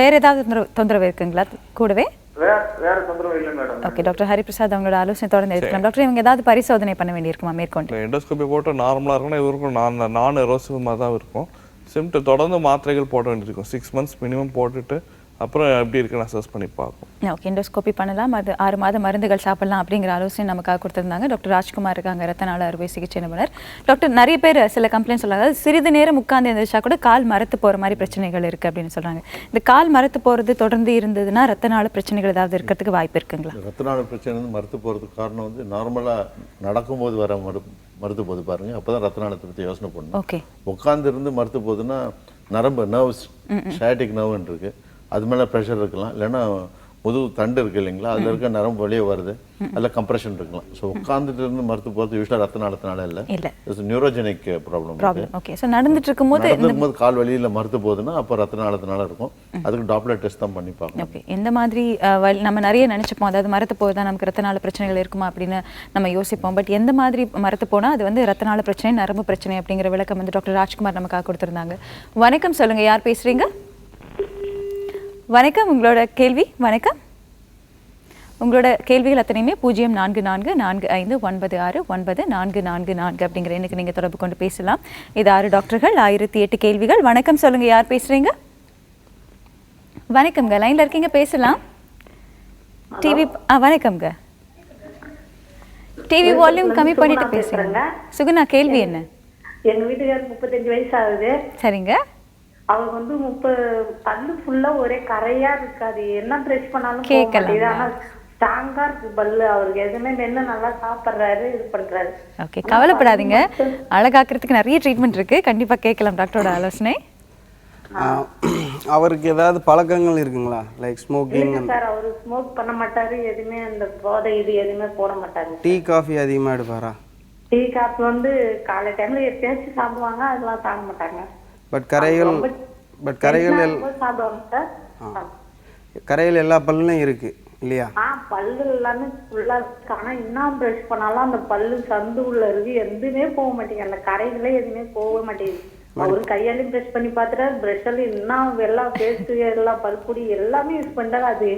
வேற ஏதாவது தொந்தரவு இருக்குங்களா கூடவே? வேற தொந்தரவு இல்லை மேடம். ஓகே, டாக்டர் ஹரிபிரசாத் அவங்களோட ஆலோசனை தொடர்ந்து எடுத்துக்கலாம். டாக்டர், இவங்க ஏதாவது பரிசோதனை பண்ண வேண்டியிருக்குமா மேற்கொண்டு? எண்டோஸ்கோபி போட்டு நார்மலாக இருக்குன்னா இவருக்கும் நான் எரோசிவ் மாதிரி தான் இருக்கும். சிம்டம் தொடர்ந்து மாத்திரைகள் போட வேண்டியிருக்கும். 6 months மினிமம் போட்டுட்டு அப்புறம் எப்படி இருக்குன்னு அசஸ் பண்ணி பார்ப்போம். ஓகே, எண்டோஸ்கோபி பண்ணலாம், அது 6 மாத மருந்துகள் சாப்பிடலாம் அப்படிங்கிற ஆலோசனை நமக்காக கொடுத்துருந்தாங்க. டாக்டர் ராஜ்குமார் இருக்காங்க, ரத்த நாள அறுவை சிகிச்சை நிபுணர். டாக்டர், நிறைய பேர் சில கம்ப்ளைண்ட் சொல்றாங்க, சிறிது நேரம் உட்கார்ந்து எழுந்திரிச்சா கூட கால் மரத்து போகிற மாதிரி பிரச்சனைகள் இருக்குது அப்படின்னு சொல்கிறாங்க. இந்த கால் மரத்து போகிறது தொடர்ந்து இருந்ததுன்னா ரத்த நாள பிரச்சனைகள் ஏதாவது இருக்கிறதுக்கு வாய்ப்பு இருக்குங்களா? ரத்த நாள பிரச்சனை வந்து மரத்து போகிறதுக்கு காரணம் வந்து நார்மலாக நடக்கும்போது வர மறுத்து போது பாருங்க, அப்போ தான் ரத்த நாளத்தை பற்றி யோசனை பண்ணணும். ஓகே, உட்காந்து இருந்து மறுத்து போகுதுன்னா நரம்பு நர்வ்ஸ் ஷயாட்டிக் நர்வ்னு இருக்குது, அது மேலே ப்ரெஷர் இருக்கலாம், இல்லைன்னா முதுகு தண்டு இருக்குது இல்லைங்களா, அதில் இருக்க நரம்பு வெளியே வருது, அதில் கம்ப்ரெஷன் இருக்கலாம். ஸோ உட்காந்துட்டு இருந்து மறுத்து போகிறது யூஸ்வலாக ரத்த நாளத்தினால இல்லை, நியூரோஜெனிக் ப்ராப்ளம். ஓகே, ஸோ நடந்துட்டு இருக்கும்போது கால் வலியில் மறுத்து போகுதுன்னா அப்போ ரத்த நாளத்தினால இருக்கும். அதுக்கு டாப்லர் டெஸ்ட் தான் பண்ணி பார்க்கணும். ஓகே, எந்த மாதிரி நம்ம நிறைய நினச்சிப்போம், அதாவது மரத்து போகுதா நமக்கு ரத்த நாள பிரச்சனைகள் இருக்குமா அப்படின்னு நம்ம யோசிப்போம். பட் எந்த மாதிரி மரத்து போனால் அது வந்து ரத்த நாள பிரச்சனை, நரம்பு பிரச்சனை அப்படிங்கிற விளக்கம் வந்து டாக்டர் ராஜ்குமார் நமக்காக கொடுத்துருந்தாங்க. வணக்கம், சொல்லுங்க, யார் பேசுறீங்க? வணக்கம், உங்களோட கேள்வி. வணக்கம், உங்களோட கேள்விகள் அத்தனையுமே 0444596944 அப்படிங்கிற எண்ணுக்கு நீங்கள் தொடர்பு கொண்டு பேசலாம். இது 6 டாக்டர்கள், 1008 கேள்விகள். வணக்கம், சொல்லுங்க, யார் பேசுறீங்க? வணக்கம்ங்க, லைன்ல இருக்கீங்க, பேசலாம். டிவி வணக்கம்ங்க, டிவி வால்யூம் கம்மி பண்ணிட்டு பேசுறீங்க. சுகுணா, கேள்வி என்ன? எங்க வீட்டுக்காரருக்கு 35 வயசு ஆகுது. சரிங்க. அவர் வந்து பல்லு ஃபுல்லா ஒரே கரையா இருக்காது, என்ன ப்ரெஷ் பண்ணாலும் கேட்கலாம். ஆனா ஸ்ட்ராங்கா இருக்கு பல்லு. அவருக்கு எதுவுமே மென்னு நல்லா சாப்பிடுறாரு, இது பண்றாரு. ஓகே, கவலைப்படாதீங்க. அழகாக்குறதுக்கு நிறைய ட்ரீட்மெண்ட் இருக்கு, கண்டிப்பா கேட்கலாம் டாக்டரோட ஆலோசனை. அவருக்கு ஏதாவது பழக்கங்கள் இருக்குங்களா, லைக் ஸ்மோக்கிங்? சார் அவரு ஸ்மோக் பண்ண மாட்டாரு, எதுவுமே அந்த போதை இது எதுவுமே போட மாட்டாரு. டீ காஃபி அதிகமா எடுப்பாரா? டீ காஃபி வந்து காலை டைம்ல எப்பயாச்சும் சாப்பிடுவாங்க, அதெல்லாம் சாப்பிட மாட்டாங்க. பட் கரைகள் சாப்பிடுவாங்க சார். கரைகள் எல்லா பல்லுலையும் இருக்கு இல்லையா? பல்லு எல்லாமே ஃபுல்லா இருக்கு. ஆனா இன்னும் ப்ரஷ் பண்ணாலும் அந்த பல்லு சந்து உள்ள இருக்கு, எதுவுமே போக மாட்டேங்குது. அந்த கரைகளே எதுவுமே போக மாட்டேங்குது. அவரு கையாலையும் ப்ரஷ் பண்ணி பாத்துட்டாரு, ப்ரஷ்ல இன்னும் எல்லாம் பேஸ்ட் எல்லாம் பல்பொடி எல்லாமே யூஸ் பண்றாரு. அது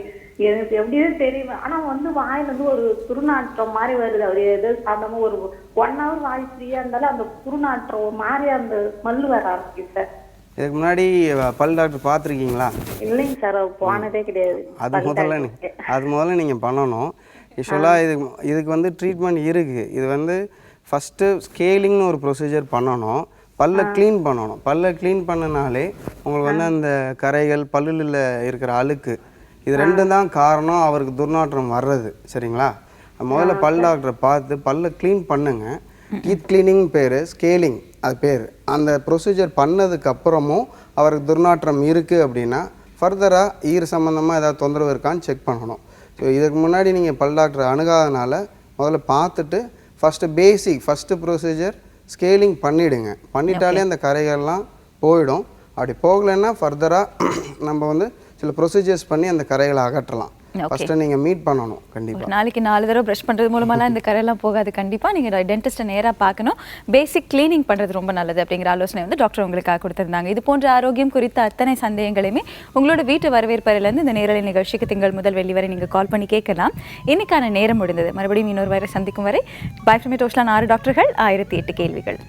எனக்கு எப்படின்னு தெரியும். ஆனா வந்து வாயில வந்து ஒரு துருநாற்றம் மாதிரி வருது. அவரு எதுவும் சாப்பிடாம ஒரு 1 hour வாய் ஃப்ரீயா இருந்தாலும் அந்த துருநாற்றம் ஒரு மாதிரி அந்த ஸ்மெல் வர ஆரம்பிக்குது சார். இதுக்கு முன்னாடி பல் டாக்டர் பார்த்துருக்கீங்களா? இல்லைங்க சார், போனதே கிடையாது. அது முதல்ல நீங்கள் பண்ணணும். யூஸ்வலாக இதுக்கு வந்து ட்ரீட்மெண்ட் இருக்குது. இது வந்து ஃபஸ்ட்டு ஸ்கேலிங்னு ஒரு ப்ரொசீஜர் பண்ணணும். பல்லை க்ளீன் பண்ணணும். பல்லை க்ளீன் பண்ணினாலே உங்களுக்கு வந்து அந்த கரைகள் பல்லில் இருக்கிற அழுக்கு இது ரெண்டும் தான் காரணம் அவருக்கு துர்நாற்றம் வர்றது. சரிங்களா? முதல்ல பல் டாக்டரை பார்த்து பல்லை க்ளீன் பண்ணுங்க. டீத் கிளீனிங் பேர், ஸ்கேலிங் அது பேர். அந்த ப்ரொசீஜர் பண்ணதுக்கப்புறமும் அவருக்கு துர்நாற்றம் இருக்குது அப்படின்னா ஃபர்தராக ஈர் சம்மந்தமாக ஏதாவது தொந்தரவு இருக்கான்னு செக் பண்ணணும். ஸோ இதுக்கு முன்னாடி நீங்கள் பல் டாக்டரை அணுகாதனால முதல்ல பார்த்துட்டு ஃபஸ்ட்டு ப்ரொசீஜர் ஸ்கேலிங் பண்ணிவிடுங்க. பண்ணிட்டாலே அந்த கரைகள்லாம் போயிடும். அப்படி போகலைன்னா ஃபர்தராக நம்ம வந்து சில ப்ரொசீஜர்ஸ் பண்ணி அந்த கரைகளை அகற்றலாம். ஃபர்ஸ்ட் நீங்க மீட் பண்ணணும். கண்டிப்பா நாளைக்கு 4 தடவை பிரஷ் பண்றது மூலமாலாம் இந்த கரையெல்லாம் போகாது. கண்டிப்பா நீங்க டென்டிஸ்ட்டை நேரா பார்க்கணும். பேசிக் கிளீனிங் பண்றது ரொம்ப நல்லது அப்படிங்கிற ஆலோசனை வந்து டாக்டர் உங்களுக்காக கொடுத்திருந்தாங்க. இது போன்ற ஆரோக்கியம் குறித்த அத்தனை சந்தேகங்களையுமே உங்களோட வீட்டு வரவேற்பறையிலேருந்து இந்த நேரலை நிகழ்ச்சிக்கு திங்கள் முதல் வெள்ளி வரை நீங்க கால் பண்ணி கேட்கலாம். இன்னைக்கான நேரம் முடிந்தது. மறுபடியும் இன்னொரு வரை சந்திக்கும் வரை பை ஃப்ரம் இட். 6 டாக்டர்கள் 1008 கேள்விகள்.